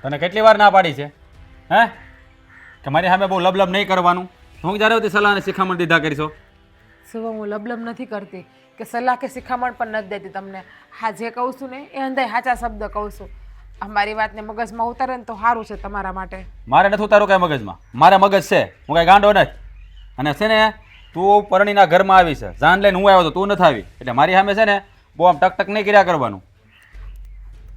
તને કેટલી વાર ના પાડી છે હે કે મારી સામે બહુ લબલબ નહીં કરવાનું? હું જ્યારે હતી સલાહ અને શિખામણ દીધા કરીશો. શું હું લબલબ નથી કરતી કે સલાહ કે શિખામણ પણ નથી દેતી તમને. હા, જે કહું છું ને એ અંદાય સાચા શબ્દ કહું છું. મારી વાતને મગજમાં ઉતારે ને તો સારું છે તમારા માટે. મારે નથી ઉતારું કાંઈ મગજમાં. મારે મગજ છે, હું કાંઈ ગાંડો નથી. અને છે ને તું પરણીના ઘરમાં આવી છે, જાન લઈને હું આવ્યો તો તું નથી આવી, એટલે મારી સામે છે ને બહુ આમ ટક ટક નહીં કર્યા કરવાનું.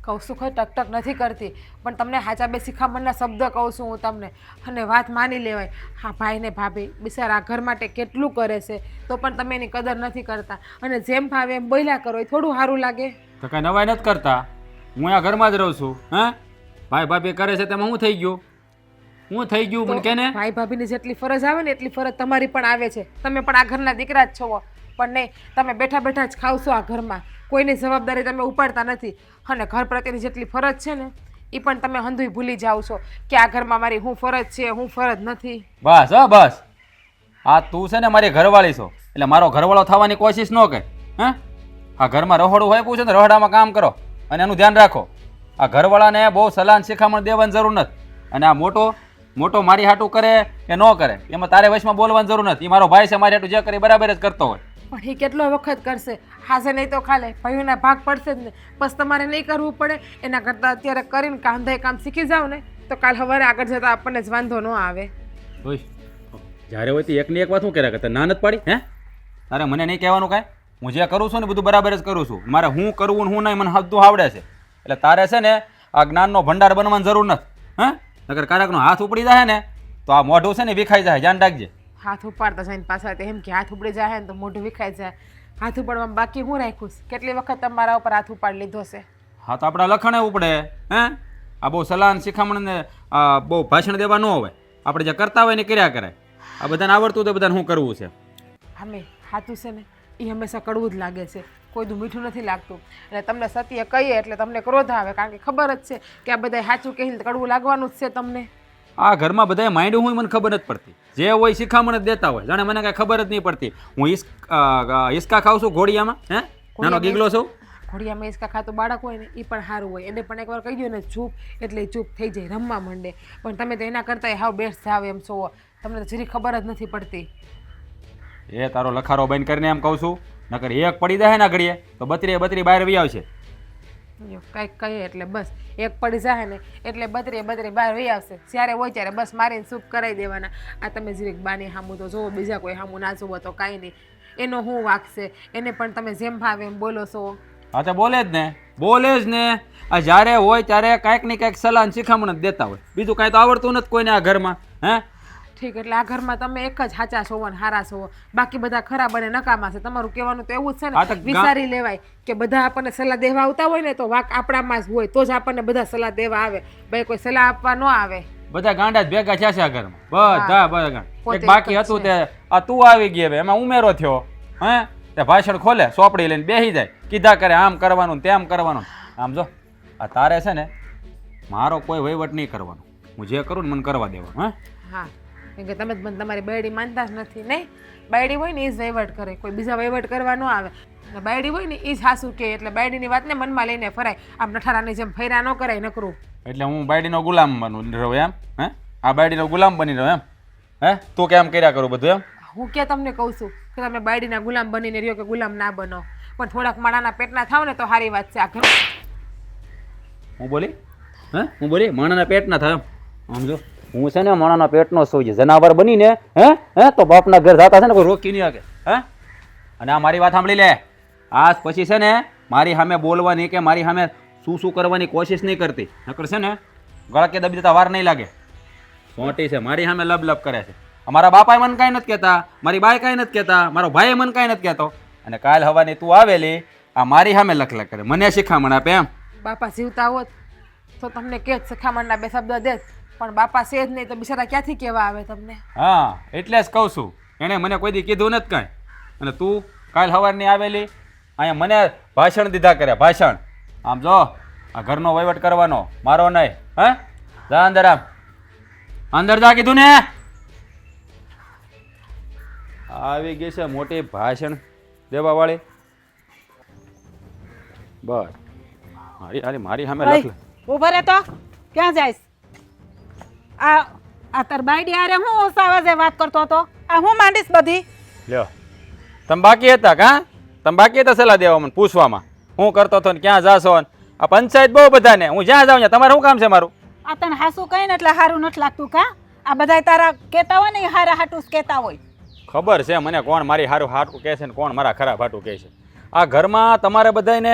કહું છું ખરી ટક ટક નથી કરતી, પણ તમને સાચા બે શિખામણના શબ્દ કહું છું હું તમને, અને વાત માની લેવાય. હા, ભાઈ ને ભાભી બિચારા ઘર માટે કેટલું કરે છે, તો પણ તમે એની કદર નથી કરતા, અને જેમ ભાવે એમ બોલ્યા કરો એ થોડું સારું લાગે? તો કાંઈ નવાઈ નથી કરતા. હું આ ઘરમાં જ રહું છું. હા, ભાઈ ભાભી કરે છે તેમાં હું થઈ ગયું? હું થઈ ગયું મને કે ને? ભાઈ ભાભીની જેટલી ફરજ આવે ને એટલી ફરજ તમારી પણ આવે છે. તમે પણ આ ઘરના દીકરા જ છો, પણ નહીં, તમે બેઠા બેઠા જ ખાવ છો આ ઘરમાં. કોઈની જવાબદારી તમે ઉપાડતા નથી, અને ઘર પ્રત્યેની જેટલી ફરજ છે ને એ પણ તમે હંધુય ભૂલી જાઓ છો કે આ ઘરમાં મારી હું ફરજ છે, હું ફરજ નથી. બસ હા બસ. આ તું છે ને મારી ઘરવાળી છો, એટલે મારો ઘરવાળો થવાની કોશિશ ન કર. હા, આ ઘરમાં રહોડું હોય પૂછે ને રહોડામાં કામ કરો અને એનું ધ્યાન રાખો. આ ઘરવાળાને બહુ સલાહ શિખામણ દેવાની જરૂર નથી. અને આ મોટો મારી હાટું કરે કે ન કરે એમાં તારે વચમાં બોલવાની જરૂર નથી. એ મારો ભાઈ છે, મારી હાટું જે કરે બરાબર જ કરતો હોય. પણ એ કેટલો વખત કરશે? હાજે નહીં તો ખાલે ભાઈઓના ભાગ પડશે જ ને. બસ તમારે નહીં કરવું પડે, એના કરતાં અત્યારે કરીને કાંધાએ કામ શીખી જાવ ને તો કાલ સવારે આગળ જતાં આપણને જ વાંધો ન આવે. ઓય, જ્યારે હોય તે એકની એક વાત શું કર્યા કરતા ના નથી પાડી? હે, તારે મને નહીં કહેવાનું કાંઈ? હું જે કરું છું ને બધું બરાબર જ કરું છું. મારે હું કરવું ને હું નહીં મને બધું આવડે છે. એટલે તારે છે ને આ જ્ઞાનનો ભંડાર બનવાની જરૂર નથી. હા, નકર કારકનો હાથ ઉપડી જાય ને તો આ મોઢું છે ને વિખાઈ જાય. ધ્યાન રાખજે. હાથ ઉપાડતા જાય ને પાછા એમ કે હાથ ઉપડી જાય ને તો મોઢું વિખાઈ જાય. હાથ ઉપાડવામાં બાકી હું રાખ્યું છે? કેટલી વખત તમારા ઉપર હાથ ઉપાડી લીધો છે. હા, તો આપણા લખણે ઉપડે. હે, આ બહુ સલાહ શિખામણ ને બહુ ભાષણ દેવા ન હોય. આપણે જે કરતા હોય ને કર્યા કરાય. આ બધાને આવડતું તો બધાને શું કરવું છે? અમે હાથું છે ને એ હંમેશા કડવું જ લાગે છે, કોઈનું મીઠું નથી લાગતું. અને તમને સત્ય કહીએ એટલે તમને ક્રોધ આવે, કારણ કે ખબર જ છે કે આ બધા સાચું કહીને કડવું લાગવાનું જ છે તમને. આ ઘરમાં બધાએ માંડ્યું હોય મને ખબર નથી પડતી. જે હોય શિખામણ જ દેતા હોય, જાણે મને કાંઈ ખબર જ નહીં પડતી. હું હિસકા ખાઉં છું ઘોડિયામાં. હે, નાનો ગીગલો છું. ઘોડિયામાં હિસકા ખાતું બાળક હોય ને એ પણ સારું હોય, એને પણ એકવાર કહી દો ને ચૂપ એટલે ચૂપ થઈ જાય, રમવા માંડે. પણ તમે તો એના કરતાં હાવ બેસ્ટ જાવ એમ છો. તમને તો જરી ખબર જ નથી પડતી. એ તારો લખારો બંધ કરીને એમ કહું છું, નકર એક પડી જાય ને ઘડીએ તો બત્રી બહાર વી આવશે. કંઈક કહીએ એટલે બસ એક પડી જાય ને એટલે બત્રી બહાર વહી આવશે. જ્યારે હોય ત્યારે બસ મારીને સૂપ કરાવી દેવાના. આ તમે જરીક બાની સામું તો જુઓ, બીજા કોઈ સામું ના જુઓ તો કાંઈ નહીં. એનો શું વાંક છે? એને પણ તમે જેમ ભાવે એમ બોલો છો. હા, તો બોલે જ ને. આ જ્યારે હોય ત્યારે કાંઈક ને કાંઈક સલાહ શિખામણ જ દેતા હોય. બીજું કાંઈ તો આવડતું નથી કોઈને આ ઘરમાં. હે, ઠીક, એટલે આ ઘરમાં તમે એક જ સાચા છો ને સારા છો, બાકી બધા ખરાબ અને નકામા છે. તમારું કહેવાનું તો એવું જ છે ને, વિચારી લેવાય કે બધા આપણને સલાહ દેવા આવતા હોય ને તો વાંક આપણામાં જ હોય, તો જ આપણને બધા સલાહ દેવા આવે. ભાઈ કોઈ સલાહ આપવા ન આવે. બધા ગાંડા જ ભેગા થયા છે આ ઘરમાં. બધા ગાંડા. એક બાકી હતું તે આ તું આવી ગઈ, હવે એમાં ઉમેરો થયો. હે, તે ભાષણ ખોલે, સોપડી લઈને બેસી જાય, કીધા કરે આમ કરવાનું તેમ કરવાનું. આમ જો આ તારે છે ને મારો કોઈ વહીવટ નહીં કરવાનો. હું જે કરું ને મને કરવા દેવાનું. હા, કેમ કે તમે જ મને તમારી બાયડી માનતા જ નથી. નહીં, બાયડી હોય ને એ જ વહીવટ કરે, કોઈ બીજા વહીવટ કરવા ન આવે. અને બાયડી હોય ને એ જ હાસું કે, એટલે બાયડીની વાતને મનમાં લઈને ફરાય. આમ નઠારાની જેમ ફૈરા ન કરાય નકરું. એટલે હું બાયડીનો ગુલામ બનું રહું એમ? હે, આ બાયડીનો ગુલામ બની રહ્યો એમ? હે, તું કેમ કર્યા કરું બધું એમ? હું ક્યાં તમને કહું છું કે તમે બાયડીના ગુલામ બનીને રહ્યો કે ગુલામ ના બનો, પણ થોડાક માણાના પેટના થાવ ને તો સારી વાત છે. આ ઘર હું બોલી માણાના પેટ ના થાય એમ? સમજો હું છે ને માણાના પેટનો છું. જનાવર બનીને હે તો બાપના ઘર જતા છે ને કોઈ રોકી નહીં શકે. હે, અને આ મારી વાત સાંભળી લે. આજ પછી છે ને મારી સામે બોલવાની કે મારી સામે શું કરવાની કોશિશ નહીં કરતી. નકર છે ને ગળકે દબી દેતા વાર નહીં લાગે. સોટી છે, મારી સામે લબ કરે છે. અમારા બાપાએ મને કાંઈ નથી કહેતા, મારી બાઈ કાંઈ નથી કહેતા, મારો ભાઈ મને કાંઈ નથી કહેતો. અને કાલ હવાની તું આવેલી આ મારી સામે લખ કરે, મને શિખામણ આપે એમ? બાપા જીવતા હોત તો તમને કે જ શિખામણના બે શબ્દ દે, પણ બાપા છે જ નહીં તો બિચારા ક્યાંથી કહેવા આવે તમને? હા, એટલે જ કહું છું, એણે મને કોઈ દી કીધું નથી કાંઈ. અને તું કાલ સવારની આવેલી અહીંયા મને ભાષણ દીધા કરે, ભાષણ. આમ જો આ ઘરનો વહીવટ કરવાનો, મારો નહીં. હે, જા અંદર, આમ અંદર જા કીધું ને. આવી ગઈ છે મોટી ભાષણ દેવા વાળી. બસ મારી સામે લખ. ઉભા રહે તો ક્યાં જઈશ? આ તાર બાયડી હારે હું ઓછા અવાજે વાત કરતો હતો? આ હું માંડીશ બધી? લ્યો તમે બાકી હતા કાં? તમે બાકી હતા સલાહ દેવા મને પૂછવામાં હું કરતો હતો ને ક્યાં જાશો ને આ પંચાયત બહુ બધાને હું જ્યાં જાઉં ત્યાં તમારે શું કામ છે મારું? આ તને હાસું કઈ ને એટલે સારું નથી લાગતું કા? આ બધાય તારા કહેતા હોય ને એ હારા હાટું જ કહેતા હોય. ખબર છે મને કોણ મારી હારું હાટું કહે છે ને કોણ મારા ખરાબ હાટું કહે છે. આ ઘરમાં તમારે બધાને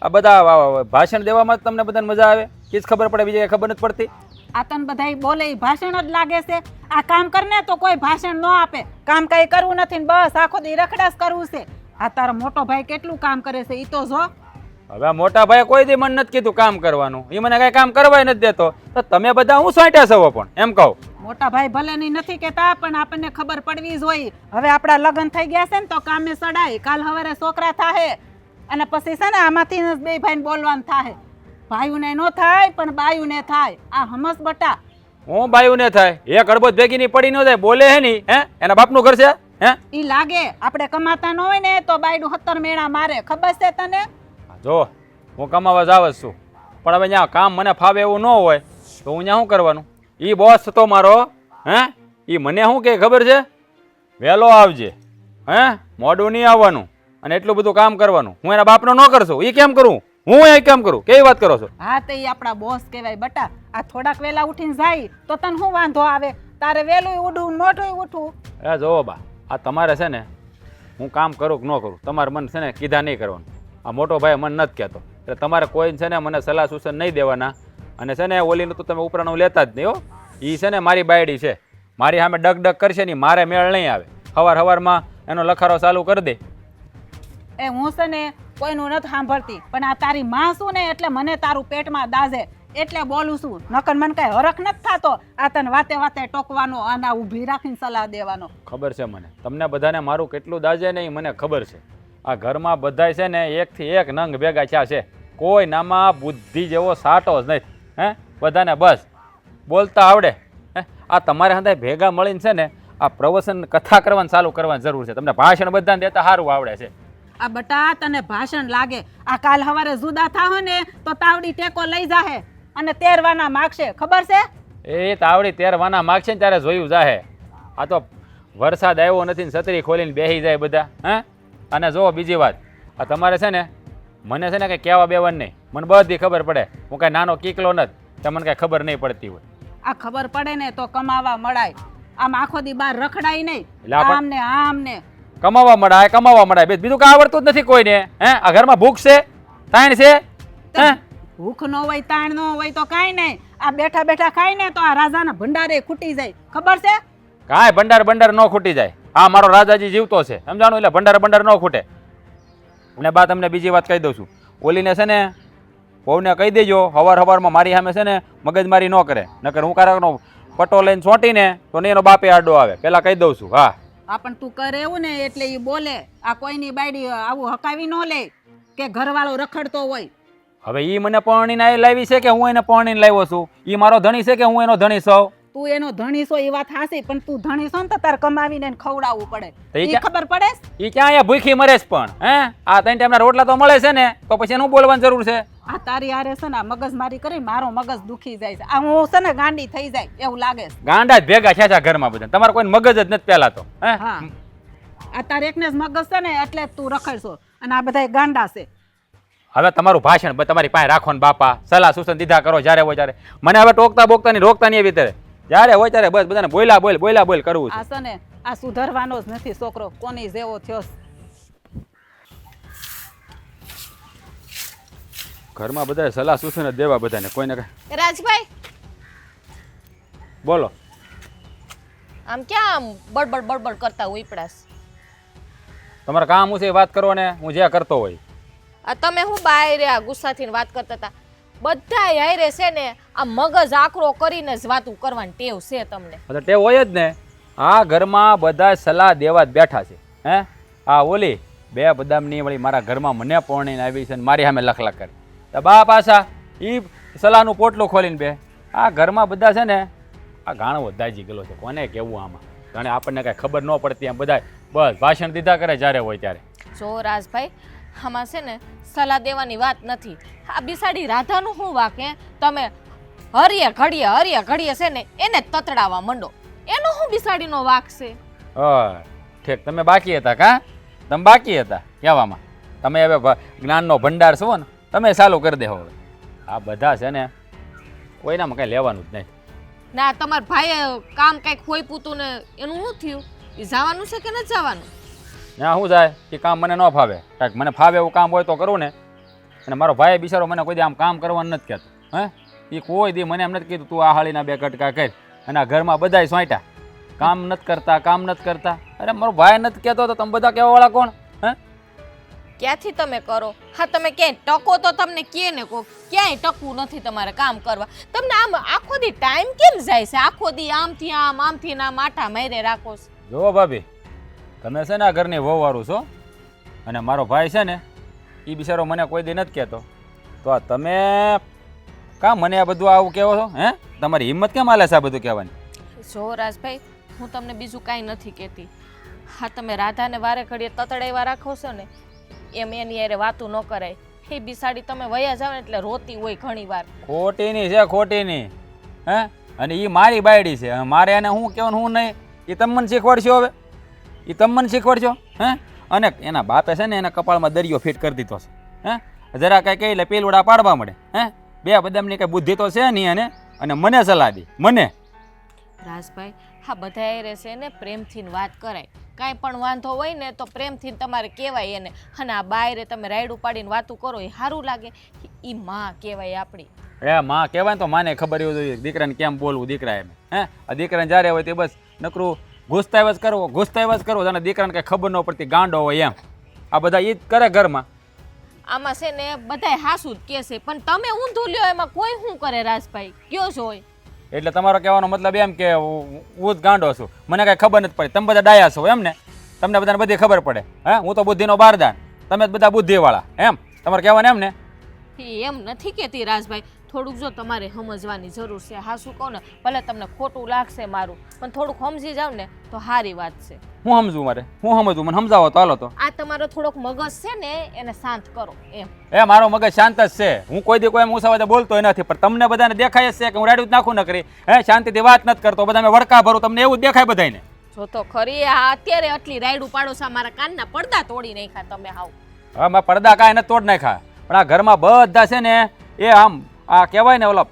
આ બધા ભાષણ દેવામાં તમને બધાને મજા આવે કીજ ખબર પડે બીજી ખબર નથી પડતી? આ તને બધાય બોલે ઈ ભાષણ જ લાગે છે. આ કામ કરને તો કોઈ ભાષણ ન આપે. કામ કઈ કરવું નથી ને બસ આખો દી રખડાસ કરવું છે. આ તારો મોટો ભાઈ કેટલું કામ કરે છે ઈ તો જો. હવે આ મોટા ભાઈ કોઈ દી મને નથી કીધું કામ કરવાનું એ મને કઈ કામ કરવા નથી દેતો તો તમે બધા હું સોંટ્યા છો પણ એમ કહું? મોટા ભાઈ ભલે ની નથી કેતા પણ આપણને ખબર પડવી જોઈએ. હવે આપણા લગ્ન થઈ ગયા છે ને તો કામે સડાય. કાલ હવારે છોકરા થાહે અને પછી છે ને આમાંથી જ બે ભાઈને બોલવાનું થાહે. ભાઈઓને નો થાય પણ બાયુને થાય. આ હમસ બટા. હું બાયુને થાય એક અડબોત ભેગી ની પડી ન જાય બોલે હે ની હે એના બાપનું ઘર છે હે? ઈ લાગે આપણે કમાતા ન હોય ને તો બાયડું 17 મેણા મારે. ખબર છે તને? જો હું કમાવા જાવ જ છું પણ હવે ત્યાં કામ મને ફાવે એવું ન હોય તો હું ત્યાં શું કરવાનું? એ બોસ હતો મારો હે એ મને શું કહે ખબર છે? વહેલો આવજે હે મોડું નહીં આવવાનું અને એટલું બધું કામ કરવાનું. હું એના બાપનો ન કરશું એ કેમ કરું? હું એ કેમ કરું? કેવી વાત કરો છો? હા તે ઈ આપણા બોસ કહેવાય બટા. આ થોડાક વેલા ઉઠીને જાય તો તને શું વાંધો આવે? તારે વેલું ઉડવું મોટું ઉઠવું. એ જોવો બા આ તમારે છે ને હું કામ કરું કે ન કરું તમારે મને છે ને કીધા નહીં કરવાનું. આ મોટો ભાઈ મને નથી કહેતો એટલે તમારે કોઈ છે ને મને સલાહ સૂચન નહીં દેવાના અને છે ને ઓલીનું તો તમે ઉપરાનું લેતા જ નહીં હો. એ છે ને મારી બાયડી છે મારી સામે ડગ ડગ કરશે નહીં મારે મેળ નહીં આવે. સવારમાં એનો લખારો ચાલુ કરી દે. એ હું છે ને કોઈનું નથી સાંભળતી પણ આ તારી માં શું ને એટલે મને તારું પેટમાં દાઝે એટલે બોલું છું. નકર મને કઈ હરખ નથી થતો આ તને વાતે વાતે ટોકવાનો આના ઊભી રાખીને સલાહ દેવાનો. ખબર છે મને તમને બધાને મારું કેટલું દાજે નહીં મને ખબર છે. આ ઘરમાં બધાય છે ને એકથી એક નંગ ભેગા થયા છે. કોઈ નામાં બુદ્ધિ જેવો સાટો જ નથી હે બધાને બસ બોલતા આવડે હે. આ તમારે હંધાય ભેગા મળીને છે ને આ પ્રવચન કથા કરવાનું ચાલુ કરવાની જરૂર છે. તમને ભાષણ બધાને દેતા સારું આવડે છે. આ બટા તને ભાષણ લાગે. આ કાલ હવારે જુદા થાહો ને તો તાવડી ટેકો લઈ જાહે અને તેરવાના માગશે. ખબર છે? એ તાવડી તેરવાના માગશે ને ત્યારે જોયું જાહે. આ તો વરસાદ આવ્યો નથી ને છત્રી ખોલીને બેસી જાય બધા હે. અને જો બીજી વાત આ તમારે છે ને મને છે ને કંઈ કહેવા બેવાનું નહીં. મને બધી ખબર પડે. હું કાંઈ નાનો કીકલો નથી તો મને કાંઈ ખબર નહીં પડતી હોય. આ ખબર પડે ને તો કમાવા મળાય. આમ આખો દી બાર રખડાય નહીં. એટલે આપણે- આમ ને આમ ને કમાવા મળાય બીજું કાંઈ આવડતું જ નથી કોઈને હે. આ ઘરમાં ભૂખ છે તાણ છે હે. ભૂખ ન હોય તાણ ન હોય તો કાંઈ નહીં. આ બેઠા બેઠા ખાય ને તો આ રાજાના ભંડારે ખૂટી જાય. ખબર છે? કાંઈ ભંડાર ન ખૂટી જાય. હા મારો રાજાજી જીવતો છે સમજાણું એટલે ભંડાર ન ખૂટે. અને બા તમને બીજી વાત કહી દઉં છું ઓલીને છે ને વહુને કહી દેજો સવારમાં મારી સામે છે ને મગજમારી ન કરે નકર હું કારકનો પટો લઈને ચોંટીને તો ને એનો બાપે આડો આવે પહેલાં કહી દઉં છું. હા આ પણ તું કરે એવું ને એટલે એ બોલે. આ કોઈની બાયડી આવું હકાવી ન લે કે ઘરવાળો રખડતો હોય. હવે એ મને પરણીને લાવી છે કે હું એને પરણીને લાવ્યો છું? એ મારો ધણી છે કે હું એનો ધણી છું? તું એનો ધણી છો એ વાત હાસી પણ તું ધણી છો ને તો તારે કમાવીને એને ખવડાવવું પડે. તો ઈ ઈ ક્યાં- ખબર પડે છે? એ ક્યાં અહીંયા ભૂખી મરે છે પણ હે. આ 3 ટાઈમના રોટલા તો મળે છે ને તો પછી એનું બોલવાની જરૂર છે? આ તારી હારે છે ને આ મગજમારી કરી મારો મગજ દુખી જાય છે. આ હું છે ને ગાંડી થઈ જાય એવું લાગે છે. ગાંડા જ ભેગા થયા છે ઘરમાં બધા. તમારે કોઈ મગજ જ નથી પહેલા તો હે. હા આ તારે એકને જ મગજ છે ને એટલે જ તું રખડશો અને આ બધા ગાંડા છે. હવે તમારું ભાષણ તમારી પાસે રાખો ને બાપા સલાહ સૂચન દીધા કરો જ્યારે હોય ત્યારે. મને હવે ટોકતા બોકતા ની રોકતા નહીં એવી ત્યારે જ્યારે હોય ત્યારે બસ બધાને બોલ્યા બોલ કરવું છે. આ છે ને આ સુધરવાનો જ નથી છોકરો કોની જેવો થયો છે. ઘરમાં બધા સલાહ સૂચન જ દેવા બધાને કોઈને કઈ રાજભાઈ બોલો. આમ ક્યાં આમ બડબડ કરતા હોય પડાસ? તમારે કામ શું છે એ વાત કરો ને હું જે કરતો હોય. આ તમે હું બાયરે આ ગુસ્સાથી વાત કરતા હતા. બધા હાયરે છે ને આ મગજ આકરો કરીને જ વાતું કરવાની ટેવ છે તમને. એટલે તે હોય જ ને. આ ઘરમાં બધા સલાહ દેવા જ બેઠા છે હે. આ ઓલી બે બદામની વળી મારા ઘરમાં મને પરણીને આવી છે ને મારી સામે લખ કરે તો બા પાછા એ સલાહનું પોટલું ખોલીને બે. આ ઘરમાં બધા છે ને આ ગાણો દાજી ગયેલો છે કોને કેવું આમાં જાણે આપણને કાંઈ ખબર ન પડતી. આમ બધા બસ ભાષણ દીધા કરે જ્યારે હોય ત્યારે. જો રાજભાઈ આમાં છે ને સલાહ દેવાની વાત નથી. આ બિસાડી રાધાનું શું વાંક હે? તમે હરીએ ઘડીએ છે ને એને જ તતડાવા માંડો. એનો શું બિસાડીનો વાક છે? હા ઠીક, તમે બાકી હતા કા? તમે બાકી હતા કહેવામાં. તમે હવે જ્ઞાનનો ભંડાર છો ને, તમે ચાલુ કરી દેવો હવે. આ બધા છે ને કોઈનામાં કંઈ લેવાનું જ નહીં. ના તમારા ભાઈએ કામ કંઈક હોય પૂતું ને એનું શું થયું? એ જવાનું છે કે નથી જવાનું? ના શું જાય એ કામ મને ન ફાવે. કાંઈક મને ફાવે એવું કામ હોય તો કરું ને. અને મારો ભાઈ બિચારો મને કોઈ દી આમ કામ કરવાનું નથી કહેતો. હે એ કોઈ દી મને એમ નથી કીધું તું આ હાળીના 2 કટકા કર. અને આ ઘરમાં બધાય સોંટ્યા કામ નથી કરતા. અરે મારો ભાઈ નથી કહેતો તો તમે બધા કહેવાવાળા કોણ? હે ક્યાંથી તમે કરો? હા તમે ક્યાંય ટકો તો તમને કહે ને કહો, ક્યાંય ટકવું નથી તમારે કામ કરવા. તમને આમ આખો દી ટાઈમ કેમ જાય છે? આખો દી આમથી આમ આટા મારે રાખો છો. જુઓ ભાભી, તમે છે ને આ ઘરની વહુવાળું છો અને મારો ભાઈ છે ને એ બિચારો મને કોઈ દી નથી કહેતો, તો આ તમે કાં મને આ બધું આવું કહેવો છો? હે તમારી હિંમત કેમ હાલે છે આ બધું કહેવાની? જો રાજભાઈ, હું તમને બીજું કાંઈ નથી કહેતી. હા તમે રાધાને વારે ઘડીએ તતડાવ્યા રાખો છો ને, એમ એની હારે વાતું ન કરાય. એ બિસાડી તમે વયા જાવ ને એટલે રોતી હોય ઘણી વાર. ખોટીની છે ખોટીની. હે અને એ મારી બાયડી છે, મારે એને હું કહેવાનું હું નહીં એ તમે મને શીખવાડશો? હવે એ તમે મને શીખવાડશો? હે અને એના બાપે છે ને એના કપાળમાં દરિયો ફિટ કરી દીધો છે. હે જરા કાંઈ કહી એટલે પેલવડા પાડવા મળે. હે બે બદામની કંઈ બુદ્ધિ તો છે નહીં અને મને સલાહ દી મને. રાજભાઈ, હા બધા રહેશે ને પ્રેમથી વાત કરાય. કાંઈ પણ વાંધો હોય ને તો પ્રેમથી તમારે કહેવાય એને. અને આ બાયરે તમે રાયડું પાડીને વાતું કરો એ સારું લાગે? એ માં કહેવાય આપણી. માં કહેવાય ને તો માને ખબર એવું જોઈએ દીકરાને કેમ બોલવું દીકરા એમ. હે આ દીકરાને જ્યારે હોય તે બસ નકરું ઘૂસતાવ જ કરવો અને દીકરાને કંઈ ખબર ન પડતી ગાંડો હોય એમ. આ બધા એ જ કરે ઘરમાં. આમાં છે ને બધાય હાસું જ કહે છે, પણ તમે ઊંધું લ્યો એમાં કોઈ શું કરે રાજભાઈ? કયો છો હોય? એટલે તમારો કહેવાનો મતલબ એમ કે હું જ ગાંડો છું, મને કાંઈ ખબર નથી પડતી, તમે બધા ડાયા છો એમ ને? તમને બધાને બધી ખબર પડે. હે હું તો બુદ્ધિનો બારદાન, તમે જ બધા બુદ્ધિવાળા એમ તમારે કહેવાનું એમ ને? એમ નથી કહેતી રાજભાઈ, થોડુંક જો તમારે સમજવાની જરૂર છે. હા શું કહું ને, ભલે તમને ખોટું લાગશે મારું, પણ થોડુંક સમજી જાવ ને તો સારી વાત છે. હું સમજવું મારે? હું સમજવું? મને સમજાવો તો હાલો. તો આ તમારો થોડોક મગજ છે ને એને શાંત કરો એમ. મારો મગજ શાંત જ છે. હું કોઈ દી કોઈ મુસાવાદે બોલતો નથી, પણ તમને બધાને દેખાય જ છે કે હું રાડું જ નાખું ન કરી. શાંતિથી વાત નથી કરતો, બધા મેં વડકા ભરું, તમને એવું જ દેખાય બધાને? જો તો ખરી આ અત્યારે આટલી રાયડું પાડો છો, મારા કાનના પડદા તોડી નાખ્યા તમે. હાવ હા મેં પડદા કાંઈ નથી તોડ નાખ્યા, પણ આ ઘરમાં બધા છે ને એ આમ આ કહેવાય ને ઓલા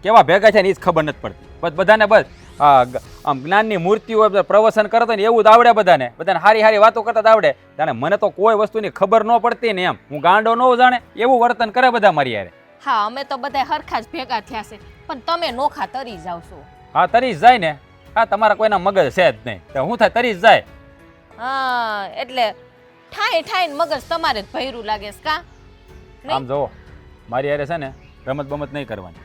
કેવા ભેગા છે ને એ જ ખબર નથી પડતી. બસ બધાને બસ આમ જ્ઞાનની મૂર્તિઓ પ્રવચન કરતો ને એવું જ આવડે બધાને હારી વાતો કરતા જ આવડે. જાણે મને તો કોઈ વસ્તુની ખબર ન પડતી ને એમ હું ગાંડો ન જાણે એવું વર્તન કરે બધા મારી યારે. હા અમે તો બધા હરખા જ ભેગા થયા છે, પણ તમે નોખા તરી જાવ છો. હા તરી જ જાય ને. હા તમારા કોઈના મગજ છે જ નહીં તો હું થાય તરી જ જાય. હા એટલે ઠાઈને મગજ તમારે જ ભર્યું લાગે છે કા? આમ જોવો મારી યારે છે ને રમત બમત નહીં કરવાની.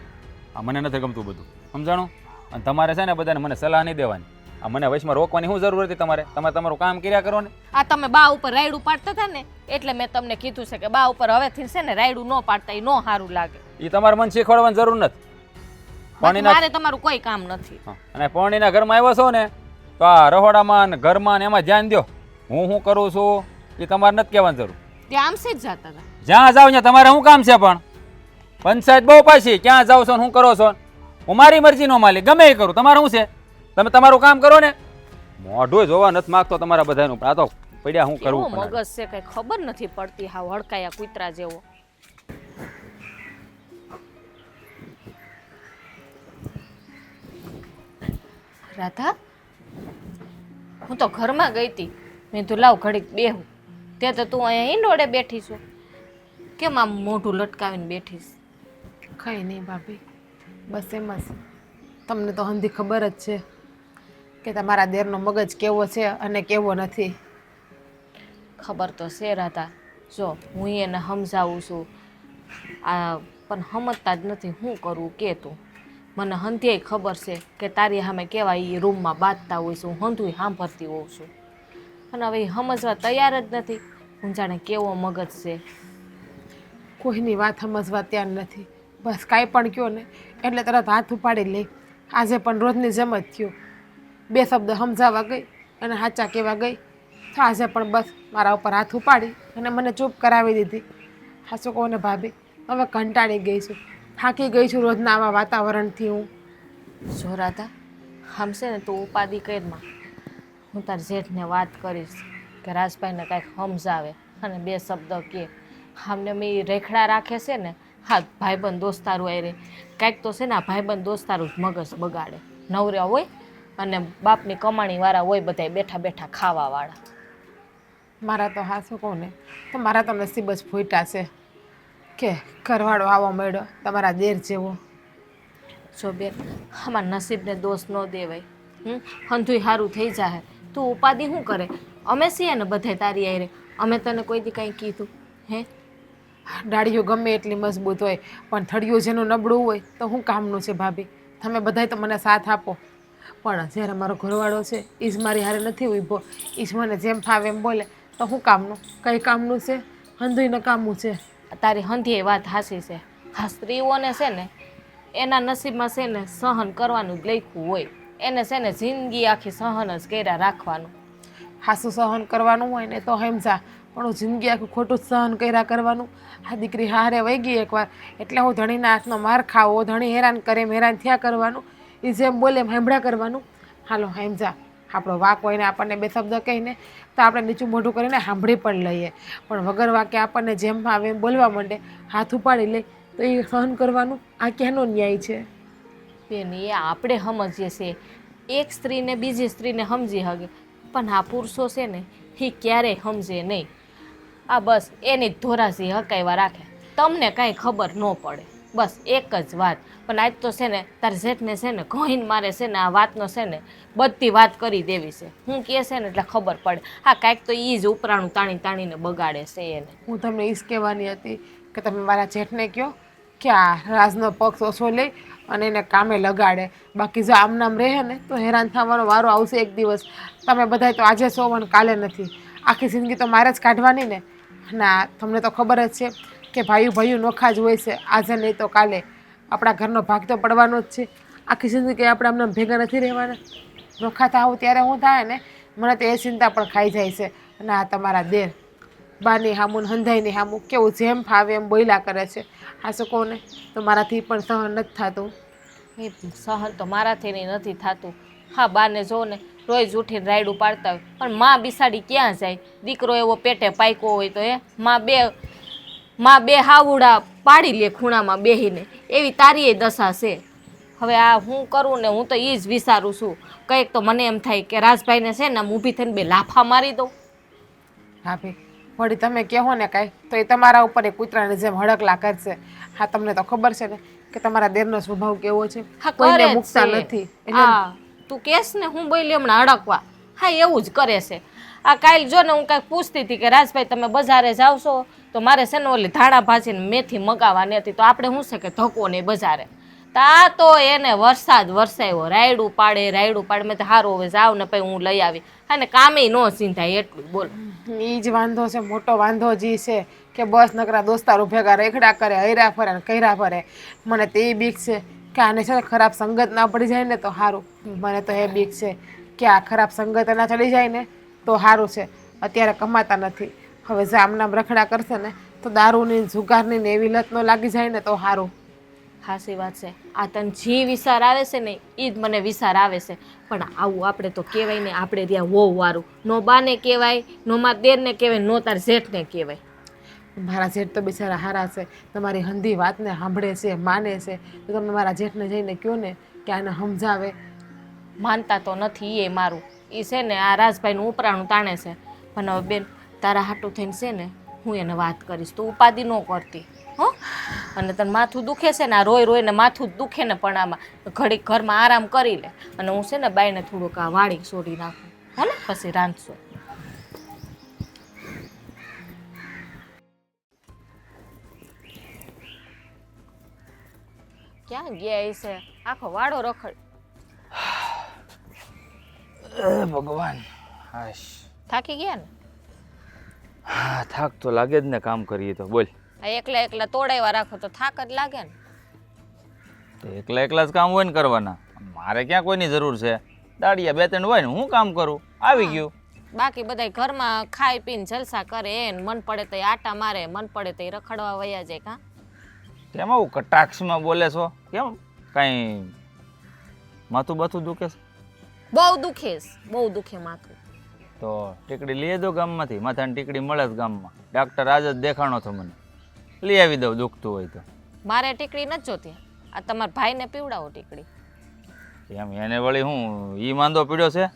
આ મને નથી ગમતું બધું, સમજાણું? અને તમારે છે ને બધાને મને સલાહ નહીં દેવાની. આ મને વચમાં રોકવાની શું જરૂર હતી? તમારે તમારું કામ કર્યા કરો ને. આ તમે બા ઉપર રાયડું પાડતા હતા ને એટલે મેં તમને કીધું છે કે બા ઉપર હવેથી છે ને રાયડું ન પાડતા, એ ન સારું લાગે. એ તમારે મને શીખવાડવાની જરૂર નથી. મારે તમારું કોઈ કામ નથી. અને પૌણીના ઘરમાં આવ્યો છો ને તો આ રહોડામાં ને ઘરમાં ને એમાં ધ્યાન દો. હું શું કરું છું એ તમારે નથી કહેવાની જરૂર. ત્યાં આમ છે જ જતા હતા. જ્યાં જાવ ત્યાં તમારે શું કામ છે? પણ પંચાયત બહુ પાછી ક્યાં જાવ છો શું કરો છો? હું મારી મરજીનો માલિક, ગમે એ કરું. તમારે શું છે? તમે તમારું કામ કરો ને. મોઢું જોવા નથી માંગતો તમારા બધાનું, આ તો પડ્યા શું કરવું? મગજ છે કઈ ખબર નથી પડતી. હાવ હડકાયા કૂતરા જેવો. રાધા, હું તો ઘરમાં ગઈ હતી. મેં તો લાવ ઘડીક બેહું. તે તો તું અહીંયા ઈંડોળે બેઠી છું. કેમ આમ મોઢું લટકાવીને બેઠીશ? કંઈ નહીં ભાભી, બસ એમ જ. તમને તો હંધી ખબર જ છે કે તમારા દેરનો મગજ કેવો છે અને કેવો નથી. ખબર તો છે રાધા. જો હું એને સમજાવું છું આ પણ સમજતા જ નથી. શું કરવું કે તું? મને હંધ્યાય ખબર છે કે તારી સામે કેવા એ રૂમમાં બાંધતા હોય છે, હું હંધુય સાંભળતી હોઉં છું. અને હવે એ સમજવા તૈયાર જ નથી. હું જાણે કેવો મગજ છે. કોઈની વાત સમજવા તૈયાર નથી. બસ કાંઈ પણ કહો ને એટલે તરત હાથ ઉપાડી લે. આજે પણ રોજની જેમ જ થયું. 2 શબ્દ સમજાવવા ગઈ અને સાચા કહેવા ગઈ તો આજે પણ બસ મારા ઉપર હાથ ઉપાડી અને મને ચૂપ કરાવી દીધી. સાચું કહું ને ભાભી, હવે કંટાળી ગઈ છું. થાકી ગઈ છું રોજના આવા વાતાવરણથી હું. જો રાધા આમ છે ને તું ઉપાધિ કરમાં, હું તાર જેઠને વાત કરીશ કે રાજભાઈને કાંઈક સમજાવે અને બે શબ્દ કહે. આમને મેં રેખડા રાખે છે ને, હા ભાઈબંધ દોસ્તારું આરે કાંઈક તો છે ને આ ભાઈબંધ દોસ્તારું જ મગજ બગાડે. નવર્યા હોય અને બાપની કમાણીવાળા હોય બધાય બેઠા બેઠા ખાવાવાળા. મારા તો હા શું કહું ને, તો મારા તો નસીબ જ ફૂટ્યા છે કે ઘરવાળો આવો મળ્યો તમારા દેર જેવો. જો બેન આમાં નસીબને દોષ ન દેવાય. હંધુય સારું થઈ જાય. તું ઉપાધિ શું કરે? અમે છીએ ને બધાય તારી આરે. અમે તને કોઈ દી કંઈ કીધું હે? ડાળીઓ ગમે એટલી મજબૂત હોય પણ થળિયું જેનું નબળું હોય તો શું કામનું છે ભાભી? તમે બધાય તો મને સાથ આપો, પણ જ્યારે મારો ઘરવાળો છે એ જ મારી હારે નથી ઊભો, એ જ મને જેમ ફાવે એમ બોલે તો શું કામનું? કઈ કામનું છે? હંધુય નકામું છે. તારી હંધી વાત હાસી છે. હા સ્ત્રીઓને છે ને એના નસીબમાં છે ને સહન કરવાનું જ લખ્યું હોય. એને છે ને જિંદગી આખી સહન જ કર્યા રાખવાનું. હાસું સહન કરવાનું હોય ને તો સમજા, પણ હું જિંદગી આખું ખોટું જ સહન કર્યા કરવાનું. આ દીકરી હારે વહી ગઈ એકવાર એટલે હું ધણીના હાથનો માર ખાવો, ધણી હેરાન કરે એમ હેરાન થયા કરવાનું, એ જેમ બોલે એમ સાંભળ્યા કરવાનું. હાલો સમજા, આપણો વાક હોય ને આપણને બે શબ્દ કહીને તો આપણે નીચું મોઢું કરીને સાંભળી પણ લઈએ, પણ વગર વાકે આપણને જેમ આવે એમ બોલવા માંડે, હાથ ઉપાડી લે તો એ સહન કરવાનું આ ક્યાંનો ન્યાય છે? બેન એ આપણે સમજીએ છીએ, એક સ્ત્રીને બીજી સ્ત્રીને સમજી શકે, પણ આ પુરુષો છે ને એ ક્યારેય સમજે નહીં. આ બસ એની જ ધોરાસી હકાઈવા રાખે, તમને કાંઈ ખબર ન પડે. બસ એક જ વાત. પણ આજ તો છે ને તાર જેઠને છે ને કહીને મારે છે ને આ વાતનો છે ને બધી વાત કરી દેવી છે. હું કહે છે ને એટલે ખબર પડે. હા કાંઈક તો એ જ ઉપરાણું તાણી તાણીને બગાડે છે એને. હું તમને એ જ કહેવાની હતી કે તમે મારા જેઠને કહો કે આ રાજનો પક્ષ ઓછો લે અને એને કામે લગાડે. બાકી જો આમ નામ રહે ને તો હેરાન થવાનો વારો આવશે એક દિવસ. તમે બધાય તો આજે છો અને કાલે નથી, આખી જિંદગી તો મારે જ કાઢવાની ને. ના તમને તો ખબર જ છે કે ભાઈઓ નોખા જ હોય છે, આજે નહીં તો કાલે આપણા ઘરનો ભાગ તો પડવાનો જ છે. આખી જિંદગી આપણે આમને ભેગા નથી રહેવાના. નોખા થાવ ત્યારે હું થાય ને મને તો એ ચિંતા પણ ખાઈ જાય છે. અને આ તમારા દેર બાની હામું હંધાઈની હામું કેવું જેમ ફાવે એમ બોલ્યા કરે છે. આ શું કહું ને તો મારાથી પણ સહન નથી થતું. એ સહન તો મારાથી નથી થતું. હા બાને જો ને રોજ ઉઠીને રાયડું પાડતા હોય, પણ માં બિસાડી ક્યાં જાય? દીકરો એવો પેટે પાક્યો હોય તો માં બે હાવુડા પાડી લે ખૂણામાં બેહીને. એવી તારી દશા છે. હવે આ હું કરું ને હું તો એ જ વિચારું છું. કંઈક તો મને એમ થાય કે રાજભાઈને છે ને આમ ઊભી થઈને બે લાફા મારી દઉં. ભાભી વળી તમે કહો ને કાંઈ તો એ તમારા ઉપર એ કૂતરાની જેમ હડકલા કરશે. હા તમને તો ખબર છે ને કે તમારા દેરનો સ્વભાવ કેવો છે, હા કોઈને કરે મૂકતા જ છે. નથી. હા તું કેસ ને હું બોલી હમણાં અડકવા. હા એવું જ કરે છે. આ કાલ જો ને હું કાંઈક પૂછતી હતી કે રાજભાઈ તમે બજારે જાવ છો તો મારે છે ને ઓલી ધાણા ભાજીને મેથી મગાવવાની હતી, તો આપણે શું છે કે ધક્કો નહીં બજારે. તા તો એને વરસાદ વરસાવ્યો, રાયડું પાડે મેં તો સારું હવે જાવ ને પછી હું લઈ આવી. અને કામે ન ચિંતાય એટલું બોલો. એ જ વાંધો છે, મોટો વાંધો જ છે કે બસ નકરા દોસ્તારો ભેગા રેખડા કરે, હૈરા ફરે ને કર્યા ફરે. મને તો એ બીક છે કે આને છે ને ખરાબ સંગત ના પડી જાય ને તો સારું. મને તો એ બીક છે કે આ ખરાબ સંગત ના ચડી જાય ને તો સારું છે. અત્યારે કમાતા નથી, હવે જે આમનામ રખડા કરશે ને તો દારૂની જુગારની ને એવી લત ન લાગી જાય ને તો સારું. ખાસી વાત છે. આ તને જે વિચાર આવે છે ને એ જ મને વિચાર આવે છે. પણ આવું આપણે તો કહેવાય ને આપણે ત્યાં વહુ વારું. નો બાને કહેવાય, નો મારા દેરને કહેવાય, નો તાર જેઠને કહેવાય. મારા જેઠ તો બિચારા હારા છે, તમારી હંધી વાતને સાંભળે છે, માને છે. તો તમે મારા જેઠને જઈને કહો ને કે આને સમજાવે. માનતા તો નથી એ મારું. એ છે ને આ રાજભાઈનું ઉપરાણું તાણે છે. પણ હવે બેન તારા હાટું થઈને છે ને હું એને વાત કરીશ, તું ઉપાધિ ન કરતી હો. અને તને માથું દુખે છે ને આ રોઈને માથું જ દુખે ને, પણ આમાં ઘડીક ઘરમાં આરામ કરી લે. અને હું છે ને બાઈને થોડુંક આ વાળી છોડી નાખું હો ને, પછી રાંધશું. ક્યાં ગયા છે? આખો વાડો રખડ. ભગવાન હાશ, થાકી ગયા ને? હા થાક તો લાગે જ ને કામ કરીએ તો. બોલ, આ એકલા એકલા તોડાવ્યા રાખો તો થાક જ લાગે ને. તો એકલા એકલા જ કામ હોય ને કરવાના, મારે ક્યાં કોઈની જરૂર છે? દાડિયા બે ત્રણ હોય ને હું કામ કરું, આવી ગયું. બાકી બધા ઘરમાં ખાઈ પીને જલસા કરે, એને મન પડે તો આટા મારે, મન પડે તો રખડવા વયા જાય. કા કેમ આવું કટાક્ષમાં બોલે છો? કેમ કાંઈ માથું બાથું દુખે છે? બહુ દુખે માથું. તો ટીકડી લઈ દો ગામમાંથી. માથાની ટીકડી મળે જ ગામમાં. ડાક્ટર આજ જ દેખાણો છો મને. લઈ આવી દઉં દુખતું હોય તો. મારે ટીકડી નથી જોતી. આ તમારા ભાઈને પીવડાવો ટીકડી. એમ એને વળી હું ઈ માંદો પીડ્યો છે?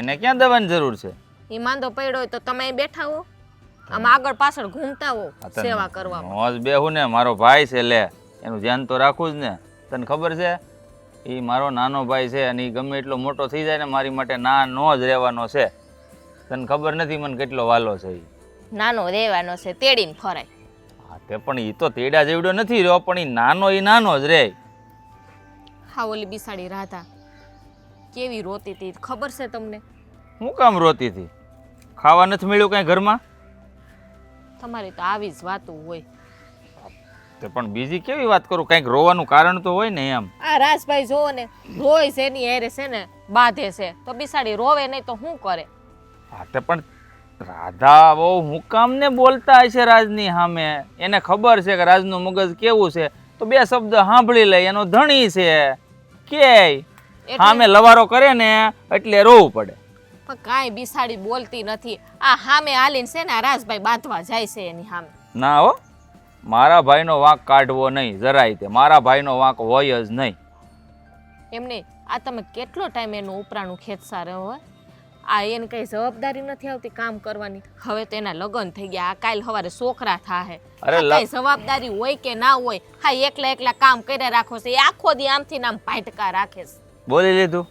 એને ક્યાં દવાની જરૂર છે? એ માંદો પડ્યો હોય તો તમે અહીં બેઠા હો, આમ આગળ પાછળ ઘૂમતા હો સેવા કરવામાં. મોજ બેહું ને, મારો ભાઈ છે, લે એનું ધ્યાન તો રાખવું જ ને. તને ખબર છે એ મારો નાનો ભાઈ છે અને એ ગમે એટલો મોટો થઈ જાય ને મારી માટે નાનો જ રહેવાનો છે. તને ખબર નથી મને કેટલો વાલો છે. એ નાનો રહેવાનો છે, તેડીને ફરાય. હા તે પણ એ તો તેડા જેવડો નથી રહ્યો, પણ એ નાનો જ રહે. હા, ઓલી બિસાડી રાધા કેવી રોતી હતી ખબર છે તમને? હું કામ રોતી હતી? ખાવા નથી મળ્યું કાંઈ ઘરમાં? તમારી તો આવી જ વાતું હોય. તે પણ બીજી કેવી વાત કરું? કંઈક રોવાનું કારણ તો હોય ને એમ. આ રાજભાઈ જોવો ને, રોય છે એની હેરે છે ને બાંધે છે, તો બિસાડી રોવે નહીં તો શું કરે? હા તે પણ રાધા બહુ હું કામ ને બોલતા હશે રાજની સામે. એને ખબર છે કે રાજનું મગજ કેવું છે, તો બે શબ્દ સાંભળી લે. એનો ધણી છે કે સામે લવારો કરે ને એટલે રોવું પડે. પણ કાંઈ બિસાડી બોલતી નથી. આ સામે હાલીને છે ને આ રાજભાઈ બાંધવા જાય છે એની સામે. ના હો, મારા ભાઈનો વાંક કાઢવો નહીં જરાય. તે મારા ભાઈનો વાંક હોય જ નહીં. એમને આ તમે કેટલો ટાઈમ એનું ઉપરાણું ખેંચતા રહ્યો હોય? આ એને કઈ જવાબદારી નથી આવતી કામ કરવાની. હવે તો એના લગ્ન થઈ ગયા, આ કાલ સવારે છોકરા થાહે. કઈ જવાબદારી હોય કે ના હોય? હા, એકલા કામ કર્યા રાખો છે. એ આખો દી આમથી નામ પાટકા રાખે છે. બોલી લીધું.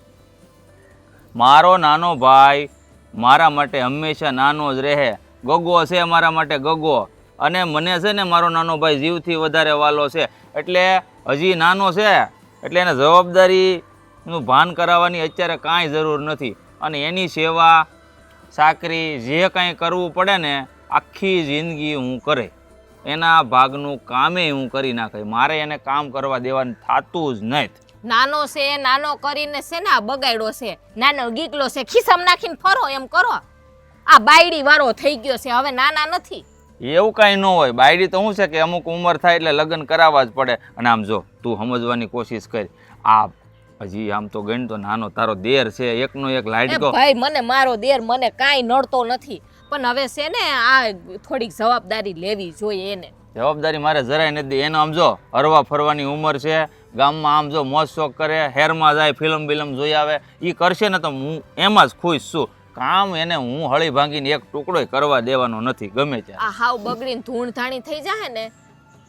મારો નાનો ભાઈ મારા માટે હંમેશા નાનો જ રહે. ગગો છે મારા માટે, ગગો. અને મને છે ને મારો નાનો ભાઈ જીવથી વધારે વાલો છે. એટલે હજી નાનો છે એટલે એને જવાબદારીનું ભાન કરાવવાની અત્યારે કાંઈ જરૂર નથી. અને એની સેવા સાકરી જે કાંઈ કરવું પડે ને આખી જિંદગી હું કરે. એના ભાગનું કામે હું કરી નાખે. મારે એને કામ કરવા દેવાનું થતું જ નહીં. નાનો છે, નાનો કરીને છે ને આ બગાડ્યો છે. નાનો ગીગલો છે, ખિસ્સામાં નાખીને ફરો એમ કરો. આ બાયડી વાળો થઈ ગયો છે, હવે નાના નથી. એવું કાંઈ ન હોય. બાયડી તો શું છે કે અમુક ઉંમર થાય એટલે લગ્ન કરાવવા જ પડે. અને આમ જો તું સમજવાની કોશિશ કરી. આ હજી આમ તો ગણ તો નાનો તારો દેર છે, એકનો એક લાડકો. ભાઈ મને મારો દેર મને કાંઈ નડતો નથી, પણ હવે છે ને આ થોડીક જવાબદારી લેવી જોઈએ એને. જવાબદારી મારે જરાય નથી. એનો આમ જો હરવા ફરવાની ઉંમર છે, ગામમાં આમ જો મોજ શોખ કરે, હેરમાં જાય, ફિલ્મ બિલ્મ જોઈ આવે. એ કરશે ને તો હું એમાં જ ખુશ છું. કામ એને હું હળી ભાંગીને એક ટુકડો કરવા દેવાનો નથી ગમે ત્યારે. આ હાવ બગડીને ધૂણ ધાણી થઈ જાય ને